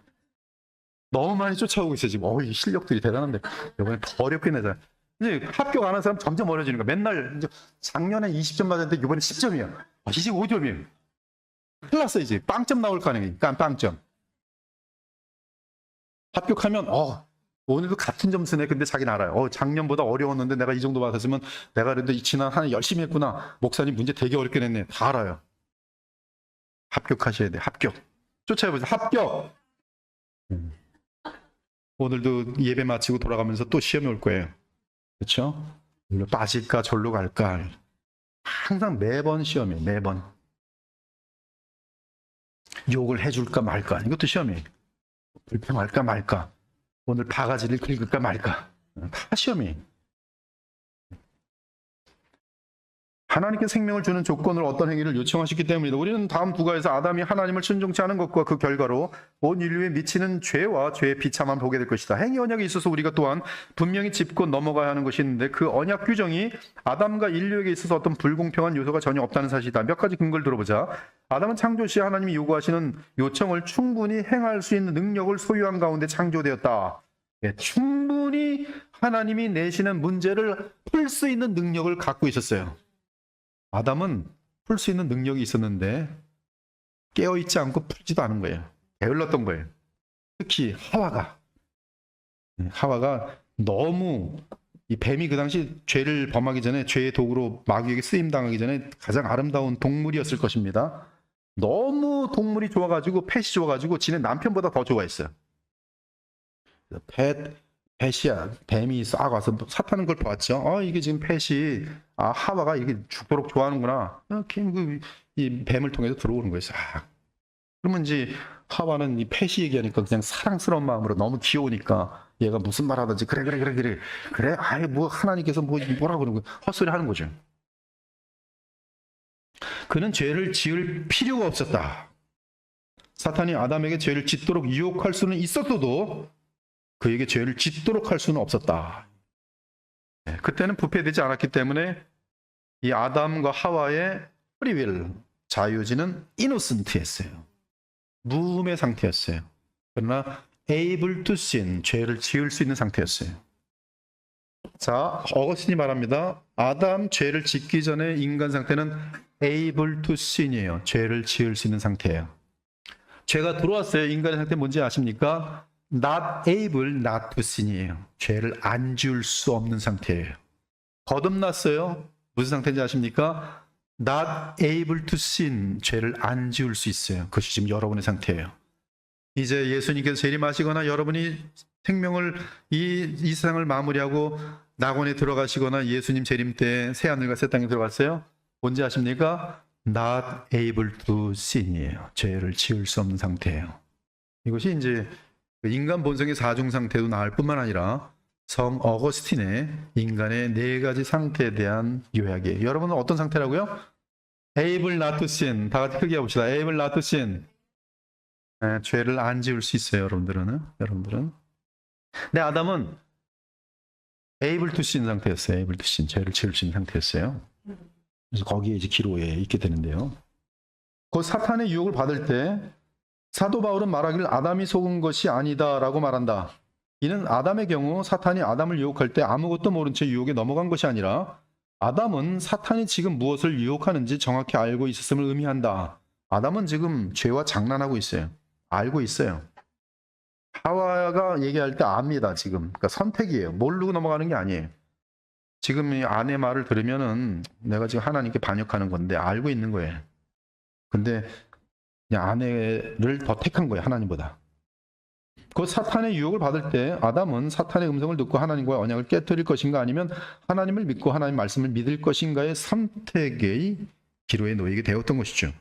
S1: 너무 많이 쫓아오고 있어요. 지금 이 실력들이 대단한데 이번에 더 어렵게 내잖아요. 이제 합격 안 한 사람 점점 어려지는 거야. 맨날 이제 작년에 20점 맞았는데 이번에 10점이에요. 25점이에요. 큰일 났어. 이제 빵점 나올 가능해. 빵점. 합격하면 오늘도 같은 점수네. 근데 자기는 알아요. 작년보다 어려웠는데 내가 이 정도 받았으면 내가 그래도 지난 한 해 열심히 했구나. 목사님 문제 되게 어렵게 냈네. 다 알아요. 합격하셔야 돼. 합격. 쫓아보세요. 합격. 오늘도 예배 마치고 돌아가면서 또 시험이 올 거예요. 그렇죠? 일로 빠질까 절로 갈까. 항상 매번 시험이에요. 매번. 욕을 해줄까 말까. 이것도 시험이에요. 불평할까 말까. 오늘 바가지를 긁을까 말까. 다 시험이에요. 하나님께 생명을 주는 조건으로 어떤 행위를 요청하셨기 때문이다. 우리는 다음 부가에서 아담이 하나님을 순종치 않은 것과 그 결과로 온 인류에 미치는 죄와 죄의 비참함을 보게 될 것이다. 행위 언약에 있어서 우리가 또한 분명히 짚고 넘어가야 하는 것이 있는데, 그 언약 규정이 아담과 인류에게 있어서 어떤 불공평한 요소가 전혀 없다는 사실이다. 몇 가지 근거를 들어보자. 아담은 창조 시 하나님이 요구하시는 요청을 충분히 행할 수 있는 능력을 소유한 가운데 창조되었다. 충분히 하나님이 내시는 문제를 풀 수 있는 능력을 갖고 있었어요. 아담은 풀 수 있는 능력이 있었는데 깨어있지 않고 풀지도 않은 거예요. 게을렀던 거예요. 특히 하와가 너무 이 뱀이 그 당시 죄를 범하기 전에 죄의 도구로 마귀에게 쓰임 당하기 전에 가장 아름다운 동물이었을 것입니다. 너무 동물이 좋아가지고 펫이 좋아가지고 지네 남편보다 더 좋아했어요. 펫이야. 뱀이 싹 와서 사타는 걸 봤죠. 이게 지금 펫이 하와가 이렇게 죽도록 좋아하는구나. 이 뱀을 통해서 들어오는 거예요. 싹. 그러면 이제 하와는 이 펫이 얘기하니까 그냥 사랑스러운 마음으로 너무 귀여우니까 얘가 무슨 말 하든지 그래 아예 뭐 하나님께서 뭐라고 그러는 거야. 헛소리 하는 거죠. 그는 죄를 지을 필요가 없었다. 사탄이 아담에게 죄를 짓도록 유혹할 수는 있었어도 그에게 죄를 짓도록 할 수는 없었다. 그때는 부패되지 않았기 때문에 이 아담과 하와의 프리윌, 자유지는 이노센트였어요. 무음의 상태였어요. 그러나 able to sin, 죄를 지을 수 있는 상태였어요. 자, 어거스틴이 말합니다. 아담 죄를 짓기 전에 인간 상태는 able to sin이에요. 죄를 지을 수 있는 상태예요. 죄가 들어왔어요. 인간의 상태 뭔지 아십니까? not able not to sin이에요. 죄를 안 지을 수 없는 상태예요. 거듭났어요. 무슨 상태인지 아십니까? not able to sin, 죄를 안 지을 수 있어요. 그것이 지금 여러분의 상태예요. 이제 예수님께서 재림하시거나 여러분이 생명을 이 세상을 마무리하고 낙원에 들어가시거나 예수님 재림 때 새하늘과 새 땅에 들어갔어요. 뭔지 아십니까? not able to sin이에요. 죄를 지을 수 없는 상태예요. 이것이 이제 인간 본성의 사중 상태도 나을 뿐만 아니라 성 어거스틴의 인간의 네 가지 상태에 대한 요약이에요. 여러분은 어떤 상태라고요? able not to sin. 다 같이 크게 해봅시다. able not to sin. 죄를 안 지을 수 있어요. 여러분들은. 네, 아담은 able to sin 상태였어요. able to sin. 죄를 지을 수 있는 상태였어요. 그래서 거기에 이제 기로에 있게 되는데요. 그 사탄의 유혹을 받을 때 사도 바울은 말하기를 아담이 속은 것이 아니다라고 말한다. 이는 아담의 경우 사탄이 아담을 유혹할 때 아무것도 모른 채 유혹에 넘어간 것이 아니라 아담은 사탄이 지금 무엇을 유혹하는지 정확히 알고 있었음을 의미한다. 아담은 지금 죄와 장난하고 있어요. 알고 있어요. 하와가 얘기할 때 압니다. 지금. 그러니까 선택이에요. 모르고 넘어가는 게 아니에요. 지금 이 아내 말을 들으면은 내가 지금 하나님께 반역하는 건데 알고 있는 거예요. 근데 그냥 아내를 더 택한 거예요. 하나님보다. 그 사탄의 유혹을 받을 때 아담은 사탄의 음성을 듣고 하나님과의 언약을 깨뜨릴 것인가 아니면 하나님을 믿고 하나님 말씀을 믿을 것인가의 선택의 기로에 놓이게 되었던 것이죠.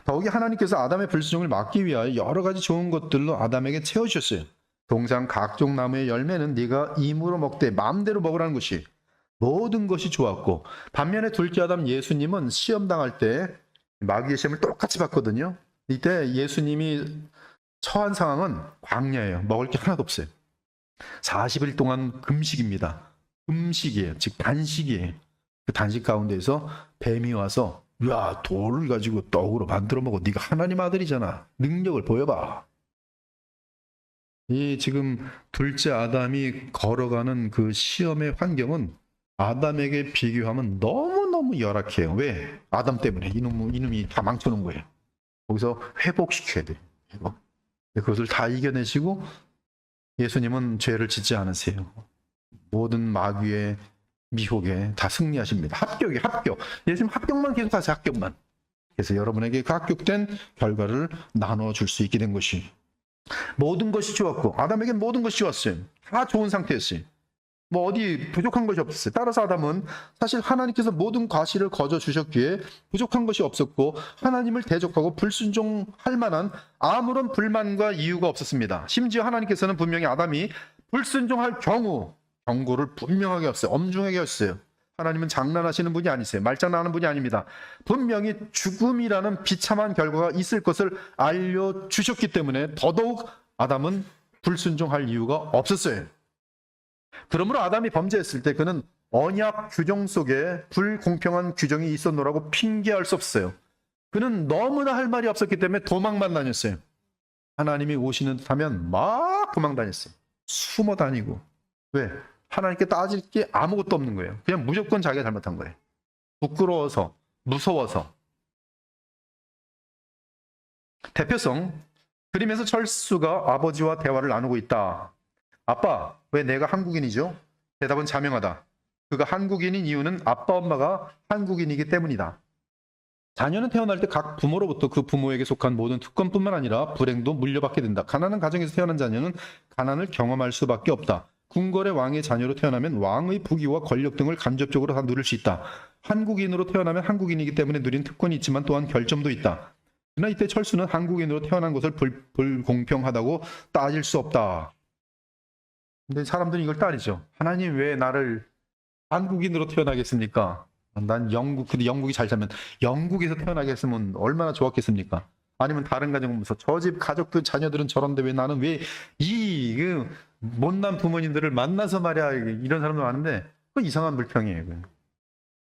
S1: 더욱이 하나님께서 아담의 불순종을 막기 위하여 여러 가지 좋은 것들로 아담에게 채워주셨어요. 동상 각종 나무의 열매는 네가 임으로 먹되 마음대로 먹으라는 것이 모든 것이 좋았고, 반면에 둘째 아담 예수님은 시험당할 때 마귀의 시험을 똑같이 받거든요. 이때 예수님이 처한 상황은 광야예요. 먹을 게 하나도 없어요. 40일 동안 금식입니다. 금식이에요. 즉 단식이에요. 그 단식 가운데에서 뱀이 와서 야, 돌을 가지고 떡으로 만들어 먹어. 네가 하나님 아들이잖아. 능력을 보여봐. 이 지금 둘째 아담이 걸어가는 그 시험의 환경은 아담에게 비교하면 너무너무 열악해요. 왜? 아담 때문에 이놈이 다 망쳐놓은 거예요. 거기서 회복시켜야 돼요. 회복. 그것을 다 이겨내시고 예수님은 죄를 짓지 않으세요. 모든 마귀의 미혹에 다 승리하십니다. 합격. 예수님 합격만 계속하세요. 합격만. 그래서 여러분에게 그 합격된 결과를 나눠줄 수 있게 된 것이 모든 것이 좋았고, 아담에게는 모든 것이 좋았어요. 다 좋은 상태였어요. 뭐 어디 부족한 것이 없었어요. 따라서 아담은 사실 하나님께서 모든 과실을 거저 주셨기에 부족한 것이 없었고 하나님을 대적하고 불순종할 만한 아무런 불만과 이유가 없었습니다. 심지어 하나님께서는 분명히 아담이 불순종할 경우 경고를 분명하게 했어요. 엄중하게 했어요. 하나님은 장난하시는 분이 아니세요. 말장난하는 분이 아닙니다. 분명히 죽음이라는 비참한 결과가 있을 것을 알려주셨기 때문에 더더욱 아담은 불순종할 이유가 없었어요. 그러므로 아담이 범죄했을 때 그는 언약 규정 속에 불공평한 규정이 있었노라고 핑계할 수 없어요. 그는 너무나 할 말이 없었기 때문에 도망만 다녔어요. 하나님이 오시는 듯 하면 막 도망 다녔어요. 숨어 다니고. 왜? 하나님께 따질 게 아무것도 없는 거예요. 그냥 무조건 자기가 잘못한 거예요. 부끄러워서, 무서워서. 대표성, 그림에서 철수가 아버지와 대화를 나누고 있다. 아빠, 왜 내가 한국인이죠? 대답은 자명하다. 그가 한국인인 이유는 아빠 엄마가 한국인이기 때문이다. 자녀는 태어날 때 각 부모로부터 그 부모에게 속한 모든 특권뿐만 아니라 불행도 물려받게 된다. 가난한 가정에서 태어난 자녀는 가난을 경험할 수밖에 없다. 궁궐의 왕의 자녀로 태어나면 왕의 부귀와 권력 등을 간접적으로 다 누릴 수 있다. 한국인으로 태어나면 한국인이기 때문에 누린 특권이 있지만 또한 결점도 있다. 그러나 이때 철수는 한국인으로 태어난 것을 불공평하다고 따질 수 없다. 근데 사람들이 이걸 따지죠. 하나님 왜 나를 한국인으로 태어나겠습니까? 난 근데 영국이 잘 살면 영국에서 태어나겠으면 얼마나 좋았겠습니까? 아니면 다른 가정 보면서 저 집 가족들 자녀들은 저런데 왜 나는 왜 그 못난 부모님들을 만나서 말이야 이런 사람도 많은데 그 이상한 불평이에요.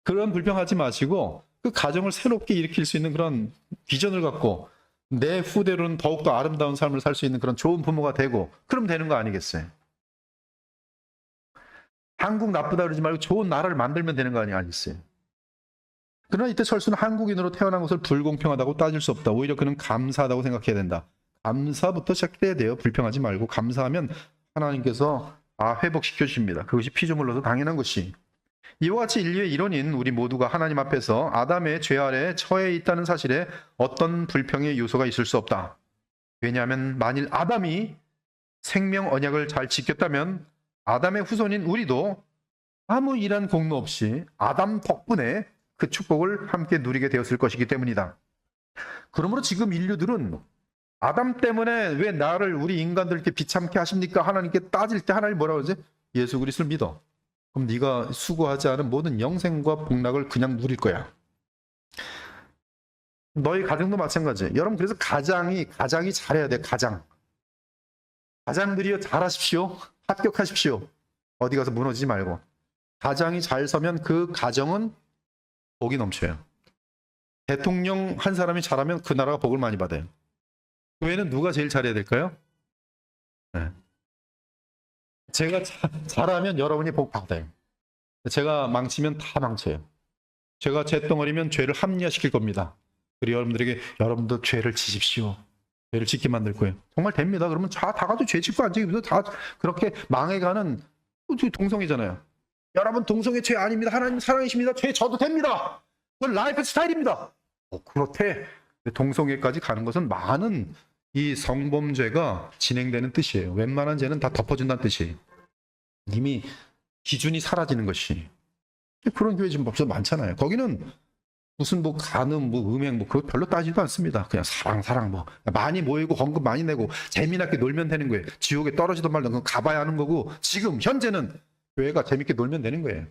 S1: 그런 불평하지 마시고 그 가정을 새롭게 일으킬 수 있는 그런 비전을 갖고 내 후대로는 더욱더 아름다운 삶을 살 수 있는 그런 좋은 부모가 되고 그럼 되는 거 아니겠어요? 한국 나쁘다 그러지 말고 좋은 나라를 만들면 되는 거 아니겠어요? 그러나 이때 철수는 한국인으로 태어난 것을 불공평하다고 따질 수 없다. 오히려 그는 감사하다고 생각해야 된다. 감사부터 시작돼야 돼요. 불평하지 말고 감사하면 하나님께서 회복시켜 주십니다. 그것이 피조물로서 당연한 것이. 이와 같이 인류의 일원인 우리 모두가 하나님 앞에서 아담의 죄 아래 처해 있다는 사실에 어떤 불평의 요소가 있을 수 없다. 왜냐하면 만일 아담이 생명 언약을 잘 지켰다면 아담의 후손인 우리도 아무 일한 공로 없이 아담 덕분에 그 축복을 함께 누리게 되었을 것이기 때문이다. 그러므로 지금 인류들은 아담 때문에 왜 나를 우리 인간들 이렇게 비참케 하십니까? 하나님께 따질 때 하나님 뭐라고 하지? 예수 그리스도를 믿어. 그럼 네가 수고하지 않은 모든 영생과 복락을 그냥 누릴 거야. 너희 가정도 마찬가지예요. 여러분 그래서 가장이 잘해야 돼. 가장들이요 잘하십시오. 합격하십시오. 어디 가서 무너지지 말고. 가장이 잘 서면 그 가정은 복이 넘쳐요. 대통령 한 사람이 잘하면 그 나라가 복을 많이 받아요. 그 외에는 누가 제일 잘해야 될까요? 네. 제가 잘하면 여러분이 복 받아요. 제가 망치면 다 망쳐요. 제가 잿덩어리면 죄를 합리화시킬 겁니다. 그리고 여러분들에게 여러분도 죄를 지십시오. 죄를 짓게 만들 거예요. 정말 됩니다. 그러면 다 가지고 죄 짓고 앉으면서 다 그렇게 망해가는 동성애잖아요. 여러분 동성애 죄 아닙니다. 하나님 사랑이십니다. 죄 져도 됩니다. 그건 라이프 스타일입니다. 그렇대. 동성애까지 가는 것은 많은 이 성범죄가 진행되는 뜻이에요. 웬만한 죄는 다 덮어준다는 뜻이에요. 이미 기준이 사라지는 것이. 그런 교회 지금 벌써 많잖아요. 거기는 무슨 간음, 음행 그거 별로 따지도 않습니다. 그냥 사랑 많이 모이고 헌금 많이 내고 재미나게 놀면 되는 거예요. 지옥에 떨어지든 말든 그건 가봐야 하는 거고 지금 현재는 교회가 재밌게 놀면 되는 거예요.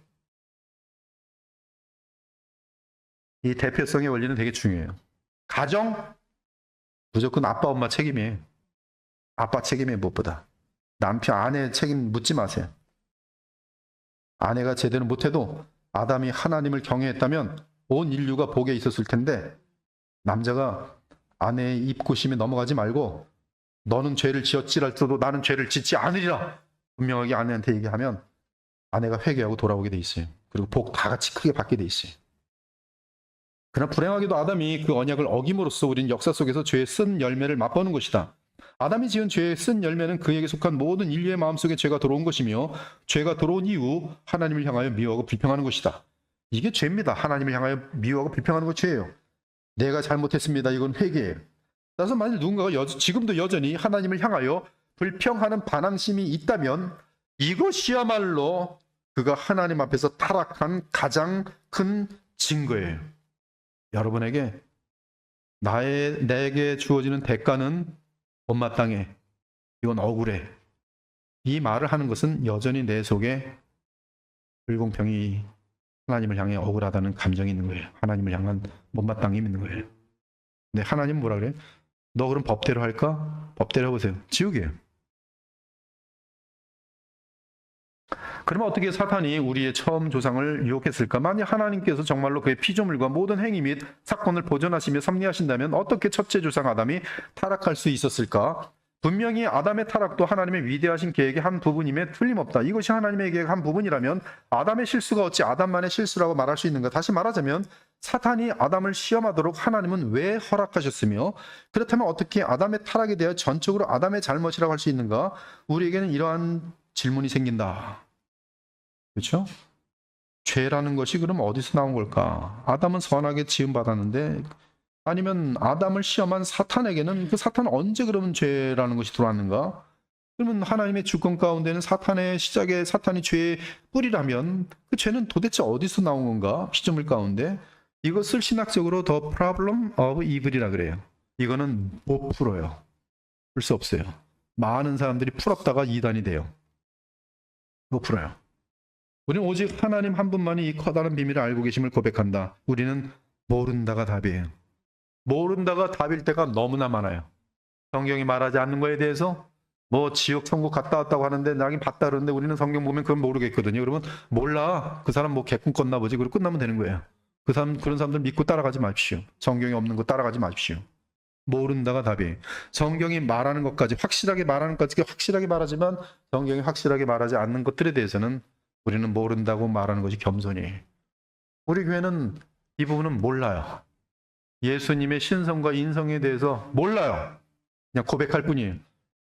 S1: 이 대표성의 원리는 되게 중요해요. 가정 무조건 아빠 엄마 책임이에요. 아빠 책임이에요. 무엇보다. 남편 아내 책임 묻지 마세요. 아내가 제대로 못해도 아담이 하나님을 경외했다면 온 인류가 복에 있었을 텐데 남자가 아내의 입구심에 넘어가지 말고 너는 죄를 지었지라도 나는 죄를 짓지 않으리라 분명하게 아내한테 얘기하면 아내가 회개하고 돌아오게 돼 있어요. 그리고 복 다 같이 크게 받게 돼 있어요. 그러나 불행하게도 아담이 그 언약을 어김으로써 우리는 역사 속에서 죄의 쓴 열매를 맛보는 것이다. 아담이 지은 죄의 쓴 열매는 그에게 속한 모든 인류의 마음속에 죄가 들어온 것이며 죄가 들어온 이후 하나님을 향하여 미워하고 불평하는 것이다. 이게 죄입니다. 하나님을 향하여 미워하고 불평하는 것 죄예요. 내가 잘못했습니다. 이건 회개예요. 따라서 만일 누군가가 지금도 여전히 하나님을 향하여 불평하는 반항심이 있다면 이것이야말로 그가 하나님 앞에서 타락한 가장 큰 증거예요. 여러분에게 내게 주어지는 대가는 못마땅해. 이건 억울해. 이 말을 하는 것은 여전히 내 속에 불공평이 하나님을 향해 억울하다는 감정이 있는 거예요. 하나님을 향한 못마땅함이 있는 거예요. 근데 하나님은 뭐라 그래요? 너 그럼 법대로 할까? 법대로 해보세요. 지옥이에요. 그러면 어떻게 사탄이 우리의 처음 조상을 유혹했을까? 만약 하나님께서 정말로 그의 피조물과 모든 행위 및 사건을 보존하시며 섭리하신다면 어떻게 첫째 조상 아담이 타락할 수 있었을까? 분명히 아담의 타락도 하나님의 위대하신 계획의 한 부분임에 틀림없다. 이것이 하나님의 계획의 한 부분이라면 아담의 실수가 어찌 아담만의 실수라고 말할 수 있는가? 다시 말하자면 사탄이 아담을 시험하도록 하나님은 왜 허락하셨으며 그렇다면 어떻게 아담의 타락에 대해 전적으로 아담의 잘못이라고 할 수 있는가? 우리에게는 이러한 질문이 생긴다. 그렇죠? 죄라는 것이 그럼 어디서 나온 걸까? 아담은 선하게 지음받았는데, 아니면 아담을 시험한 사탄에게는 그 사탄은 언제 그러면 죄라는 것이 들어왔는가? 그러면 하나님의 주권 가운데는 사탄의 시작에 사탄이 죄의 뿌리라면 그 죄는 도대체 어디서 나온 건가? 피조물 가운데. 이것을 신학적으로 The Problem of Evil이라 그래요. 이거는 못 풀어요. 풀 수 없어요. 많은 사람들이 풀었다가 이단이 돼요. 못 풀어요. 우리는 오직 하나님 한 분만이 이 커다란 비밀을 알고 계심을 고백한다. 우리는 모른다가 답이에요. 모른다가 답일 때가 너무나 많아요. 성경이 말하지 않는 거에 대해서 뭐 지옥 천국 갔다 왔다고 하는데 나긴 봤다 그러는데 우리는 성경 보면 그건 모르겠거든요. 그러면 몰라. 그 사람 뭐 개꿈 꿨나 보지. 그리고 끝나면 되는 거예요. 그런 사람들 믿고 따라가지 마십시오. 성경이 없는 거 따라가지 마십시오. 모른다가 답이에요. 성경이 말하는 것까지 확실하게 말하는 것까지 확실하게 말하지만 성경이 확실하게 말하지 않는 것들에 대해서는 우리는 모른다고 말하는 것이 겸손이에요. 우리 교회는 이 부분은 몰라요. 예수님의 신성과 인성에 대해서 몰라요. 그냥 고백할 뿐이에요.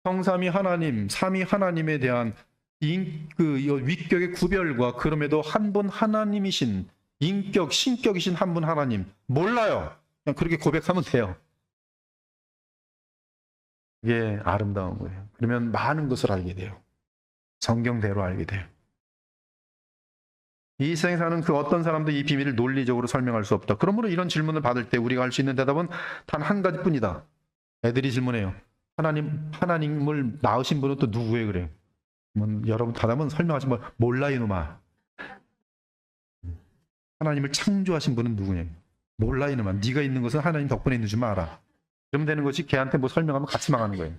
S1: 성삼위 하나님, 삼위 하나님에 대한 위격의 구별과 그럼에도 한 분 하나님이신 인격, 신격이신 한 분 하나님 몰라요. 그냥 그렇게 고백하면 돼요. 이게 아름다운 거예요. 그러면 많은 것을 알게 돼요. 성경대로 알게 돼요. 이 세상에 사는 그 어떤 사람도 이 비밀을 논리적으로 설명할 수 없다. 그러므로 이런 질문을 받을 때 우리가 할 수 있는 대답은 단 한 가지뿐이다. 애들이 질문해요. 하나님을 낳으신 분은 또 누구예요? 그래요. 여러분 답은 설명하지 마. 몰라 이놈아. 하나님을 창조하신 분은 누구냐? 몰라 이놈아. 네가 있는 것은 하나님 덕분에 있는 줄 알아. 그러면 되는 것이 걔한테 뭐 설명하면 같이 망하는 거예요.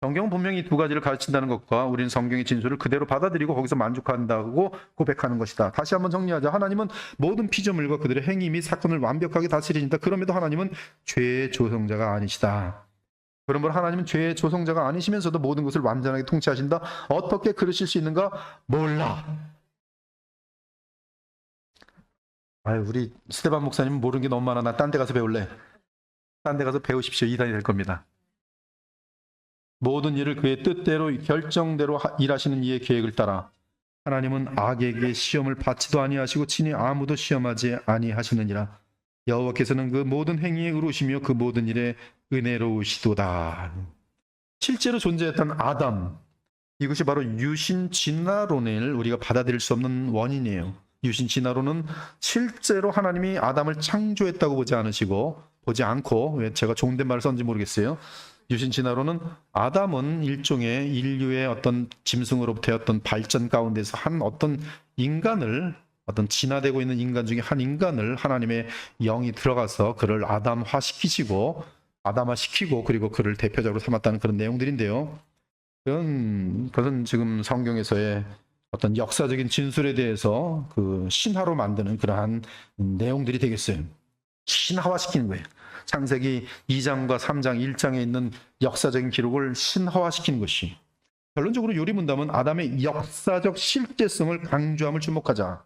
S1: 성경은 분명히 두 가지를 가르친다는 것과 우리는 성경의 진술을 그대로 받아들이고 거기서 만족한다고 고백하는 것이다. 다시 한번 정리하자. 하나님은 모든 피조물과 그들의 행위 및 사건을 완벽하게 다스리신다. 그럼에도 하나님은 죄의 조성자가 아니시다. 그러므로 하나님은 죄의 조성자가 아니시면서도 모든 것을 완전하게 통치하신다. 어떻게 그러실 수 있는가? 몰라. 우리 스테반 목사님은 모르는 게 너무 많아. 나 딴 데 가서 배울래. 딴 데 가서 배우십시오. 이단이 될 겁니다. 모든 일을 그의 뜻대로 결정대로 일하시는 이의 계획을 따라 하나님은 악에게 시험을 받지도 아니하시고 친히 아무도 시험하지 아니하시느니라. 여호와께서는 그 모든 행위에 의로우시며 그 모든 일에 은혜로우시도다. 실제로 존재했던 아담, 이것이 바로 유신 진화론을 우리가 받아들일 수 없는 원인이에요. 유신 진화론은 실제로 하나님이 아담을 창조했다고 보지 않고, 왜 제가 존댓말을 썼는지 모르겠어요. 유신 진화론은 아담은 일종의 인류의 어떤 짐승으로부터의 어떤 발전 가운데서 한 어떤 인간을, 어떤 진화되고 있는 인간 중에 한 인간을 하나님의 영이 들어가서 그를 아담화시키고 그리고 그를 대표적으로 삼았다는 그런 내용들인데요. 그것은 지금 성경에서의 어떤 역사적인 진술에 대해서 그 신화로 만드는 그러한 내용들이 되겠어요. 신화화시키는 거예요. 창세기 2장과 3장, 1장에 있는 역사적인 기록을 신화화시키는 것이. 결론적으로 요리문답은 아담의 역사적 실제성을 강조함을 주목하자.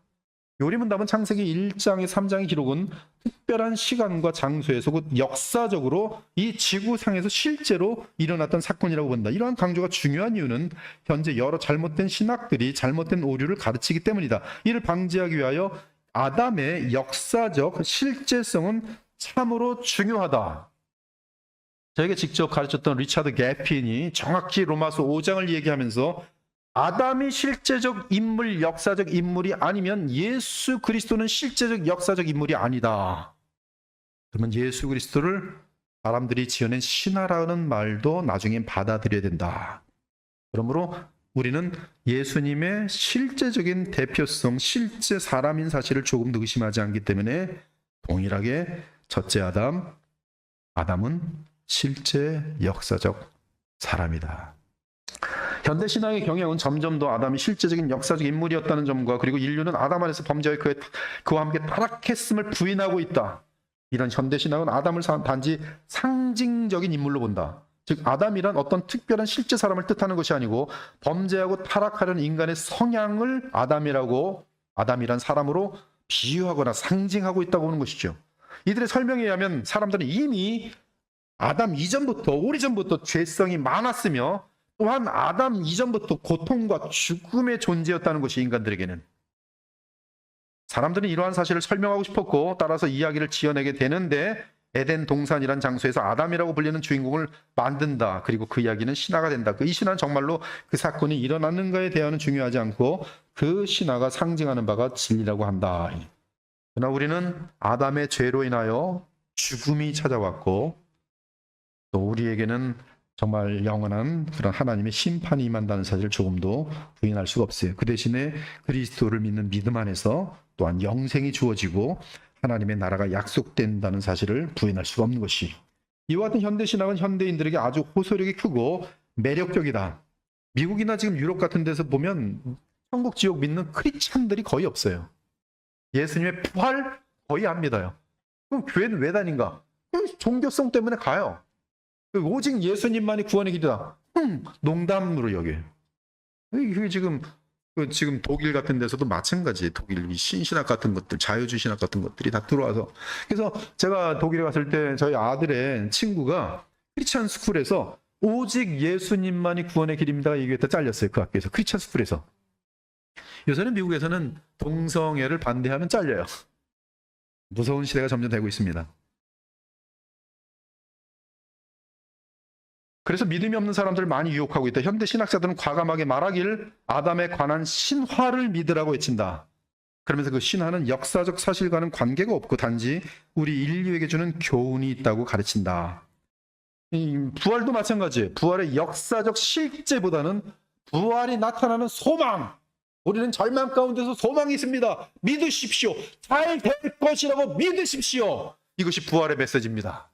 S1: 요리문답은 창세기 1장의 3장의 기록은 특별한 시간과 장소에서 곧 역사적으로 이 지구상에서 실제로 일어났던 사건이라고 본다. 이러한 강조가 중요한 이유는 현재 여러 잘못된 신학들이 잘못된 오류를 가르치기 때문이다. 이를 방지하기 위하여 아담의 역사적 실제성은 참으로 중요하다. 저에게 직접 가르쳤던 리차드 게핀이 정확히 로마서 5장을 얘기하면서 아담이 실제적 인물, 역사적 인물이 아니면 예수 그리스도는 실제적 역사적 인물이 아니다. 그러면 예수 그리스도를 사람들이 지어낸 신화라는 말도 나중엔 받아들여야 된다. 그러므로 우리는 예수님의 실제적인 대표성, 실제 사람인 사실을 조금도 의심하지 않기 때문에 동일하게 첫째 아담은 실제 역사적 사람이다. 현대 신앙의 경향은 점점 더 아담이 실제적인 역사적 인물이었다는 점과 그리고 인류는 아담 안에서 범죄하여 그와 함께 타락했음을 부인하고 있다. 이런 현대 신앙은 아담을 단지 상징적인 인물로 본다. 즉 아담이란 어떤 특별한 실제 사람을 뜻하는 것이 아니고 범죄하고 타락하려는 인간의 성향을 아담이란 사람으로 비유하거나 상징하고 있다고 보는 것이죠. 이들의 설명에 의하면 사람들은 이미 아담 이전부터, 오래전부터 죄성이 많았으며 또한 아담 이전부터 고통과 죽음의 존재였다는 것이 인간들에게는. 사람들은 이러한 사실을 설명하고 싶었고 따라서 이야기를 지어내게 되는데 에덴 동산이란 장소에서 아담이라고 불리는 주인공을 만든다. 그리고 그 이야기는 신화가 된다. 이 신화는 정말로 그 사건이 일어났는가에 대하여는 중요하지 않고 그 신화가 상징하는 바가 진리라고 한다. 그러나 우리는 아담의 죄로 인하여 죽음이 찾아왔고 또 우리에게는 정말 영원한 그런 하나님의 심판이 임한다는 사실을 조금도 부인할 수가 없어요. 그 대신에 그리스도를 믿는 믿음 안에서 또한 영생이 주어지고 하나님의 나라가 약속된다는 사실을 부인할 수가 없는 것이, 이와 같은 현대신학은 현대인들에게 아주 호소력이 크고 매력적이다. 미국이나 지금 유럽 같은 데서 보면 천국 지옥 믿는 크리스찬들이 거의 없어요. 예수님의 부활 거의 안 믿어요. 그럼 교회는 왜 다닌가? 종교성 때문에 가요. 오직 예수님만이 구원의 길이다. 농담으로 여겨요. 이게 지금 독일 같은 데서도 마찬가지예요. 독일 신신학 같은 것들, 자유주의 신학 같은 것들이 다 들어와서. 그래서 제가 독일에 갔을 때 저희 아들의 친구가 크리스찬 스쿨에서 오직 예수님만이 구원의 길입니다 얘기했다 잘렸어요. 그 학교에서, 크리스찬 스쿨에서. 요새는 미국에서는 동성애를 반대하면 잘려요. 무서운 시대가 점점 되고 있습니다. 그래서 믿음이 없는 사람들을 많이 유혹하고 있다. 현대 신학자들은 과감하게 말하길 아담에 관한 신화를 믿으라고 외친다. 그러면서 그 신화는 역사적 사실과는 관계가 없고 단지 우리 인류에게 주는 교훈이 있다고 가르친다. 이 부활도 마찬가지예요. 부활의 역사적 실제보다는 부활이 나타나는 소망. 우리는 절망 가운데서 소망이 있습니다. 믿으십시오. 잘 될 것이라고 믿으십시오. 이것이 부활의 메시지입니다.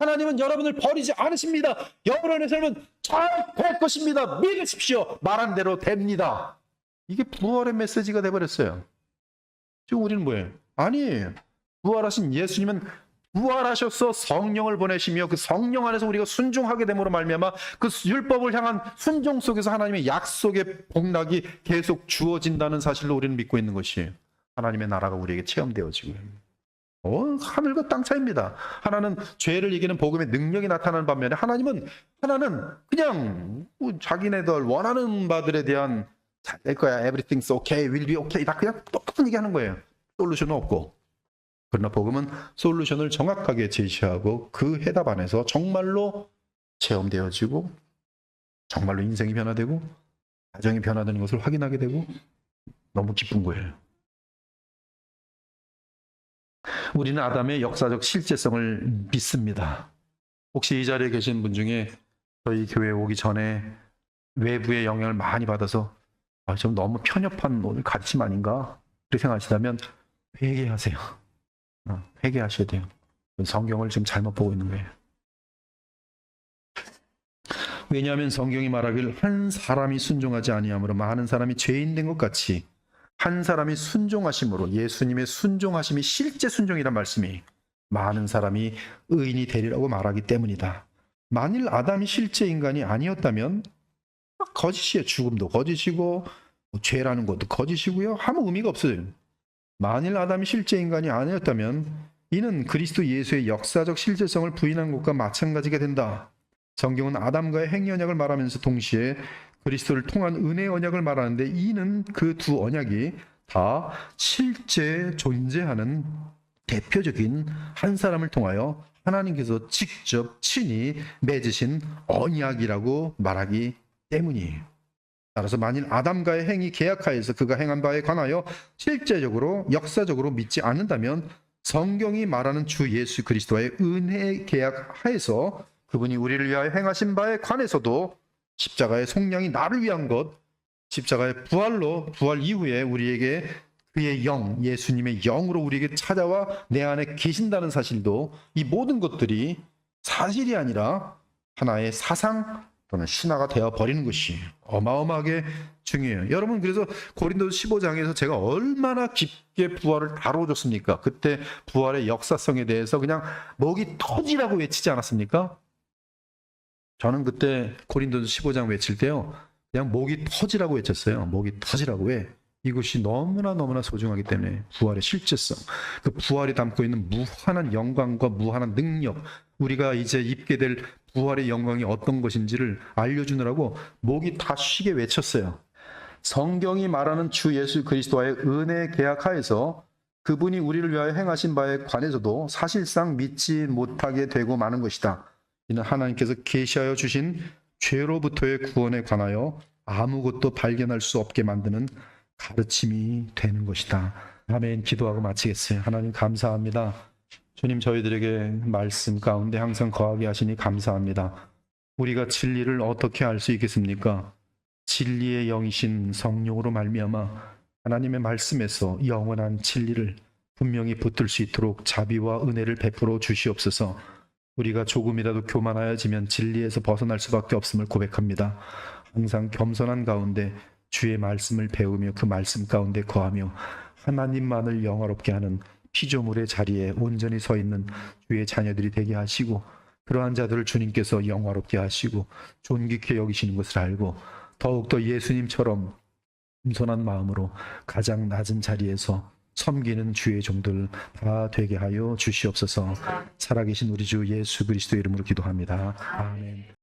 S1: 하나님은 여러분을 버리지 않으십니다. 여러분의 삶은 잘 될 것입니다. 믿으십시오. 말한 대로 됩니다. 이게 부활의 메시지가 돼버렸어요. 지금 우리는 뭐예요? 아니, 부활하신 예수님은 부활하셔서 성령을 보내시며 그 성령 안에서 우리가 순종하게 됨으로 말미암아 그 율법을 향한 순종 속에서 하나님의 약속의 복락이 계속 주어진다는 사실로 우리는 믿고 있는 것이에요. 하나님의 나라가 우리에게 체험되어지고요. 하늘과 땅 차이입니다. 하나는 죄를 이기는 복음의 능력이 나타나는 반면에 하나는 그냥 자기네들 원하는 바들에 대한 잘 될 거야, everything's okay, will be okay, 다 그냥 똑같은 얘기하는 거예요. 솔루션은 없고. 그러나 복음은 솔루션을 정확하게 제시하고 그 해답 안에서 정말로 체험되어지고 정말로 인생이 변화되고 가정이 변화되는 것을 확인하게 되고 너무 기쁜 거예요. 우리는 아담의 역사적 실제성을 믿습니다. 혹시 이 자리에 계신 분 중에 저희 교회에 오기 전에 외부의 영향을 많이 받아서 좀 너무 편협한 오늘 가르침 아닌가 그렇게 생각하시다면 회개하세요. 회개하셔야 돼요. 성경을 지금 잘못 보고 있는 거예요. 왜냐하면 성경이 말하길 한 사람이 순종하지 아니함으로 많은 사람이 죄인 된 것 같이 한 사람이 순종하심으로, 예수님의 순종하심이 실제 순종이란 말씀이 많은 사람이 의인이 되리라고 말하기 때문이다. 만일 아담이 실제 인간이 아니었다면 거짓이에요. 죽음도 거짓이고 죄라는 것도 거짓이고요. 아무 의미가 없어요. 만일 아담이 실제 인간이 아니었다면 이는 그리스도 예수의 역사적 실제성을 부인한 것과 마찬가지가 된다. 성경은 아담과의 행위 언약을 말하면서 동시에 그리스도를 통한 은혜의 언약을 말하는데 이는 그 두 언약이 다 실제 존재하는 대표적인 한 사람을 통하여 하나님께서 직접 친히 맺으신 언약이라고 말하기 때문이에요. 따라서 만일 아담과의 행위 계약하에서 그가 행한 바에 관하여 실제적으로 역사적으로 믿지 않는다면 성경이 말하는 주 예수 그리스도와의 은혜 계약 하에서 그분이 우리를 위하여 행하신 바에 관해서도 십자가의 속량이 나를 위한 것, 십자가의 부활로 부활 이후에 우리에게 그의 영, 예수님의 영으로 우리에게 찾아와 내 안에 계신다는 사실도 이 모든 것들이 사실이 아니라 하나의 사상 또는 신화가 되어버리는 것이 어마어마하게 중요해요. 여러분, 그래서 고린도서 15장에서 제가 얼마나 깊게 부활을 다뤄줬습니까? 그때 부활의 역사성에 대해서 그냥 목이 터지라고 외치지 않았습니까? 저는 그때 고린도서 15장 외칠 때요, 그냥 목이 터지라고 외쳤어요. 목이 터지라고. 왜? 이것이 너무나 소중하기 때문에. 부활의 실제성, 그 부활이 담고 있는 무한한 영광과 무한한 능력, 우리가 이제 입게 될 부활의 영광이 어떤 것인지를 알려주느라고 목이 다 쉬게 외쳤어요. 성경이 말하는 주 예수 그리스도와의 은혜 계약하에서 그분이 우리를 위하여 행하신 바에 관해서도 사실상 믿지 못하게 되고 마는 것이다. 이는 하나님께서 계시하여 주신 죄로부터의 구원에 관하여 아무것도 발견할 수 없게 만드는 가르침이 되는 것이다. 아멘. 기도하고 마치겠어요. 하나님 감사합니다. 주님, 저희들에게 말씀 가운데 항상 거하게 하시니 감사합니다. 우리가 진리를 어떻게 알 수 있겠습니까? 진리의 영이신 성령으로 말미암아 하나님의 말씀에서 영원한 진리를 분명히 붙들 수 있도록 자비와 은혜를 베풀어 주시옵소서. 우리가 조금이라도 교만하여지면 진리에서 벗어날 수밖에 없음을 고백합니다. 항상 겸손한 가운데 주의 말씀을 배우며 그 말씀 가운데 거하며 하나님만을 영화롭게 하는 피조물의 자리에 온전히 서 있는 주의 자녀들이 되게 하시고, 그러한 자들을 주님께서 영화롭게 하시고 존귀케 여기시는 것을 알고 더욱더 예수님처럼 겸손한 마음으로 가장 낮은 자리에서 섬기는 주의 종들 다 되게 하여 주시옵소서. 살아계신 우리 주 예수 그리스도의 이름으로 기도합니다. 아멘.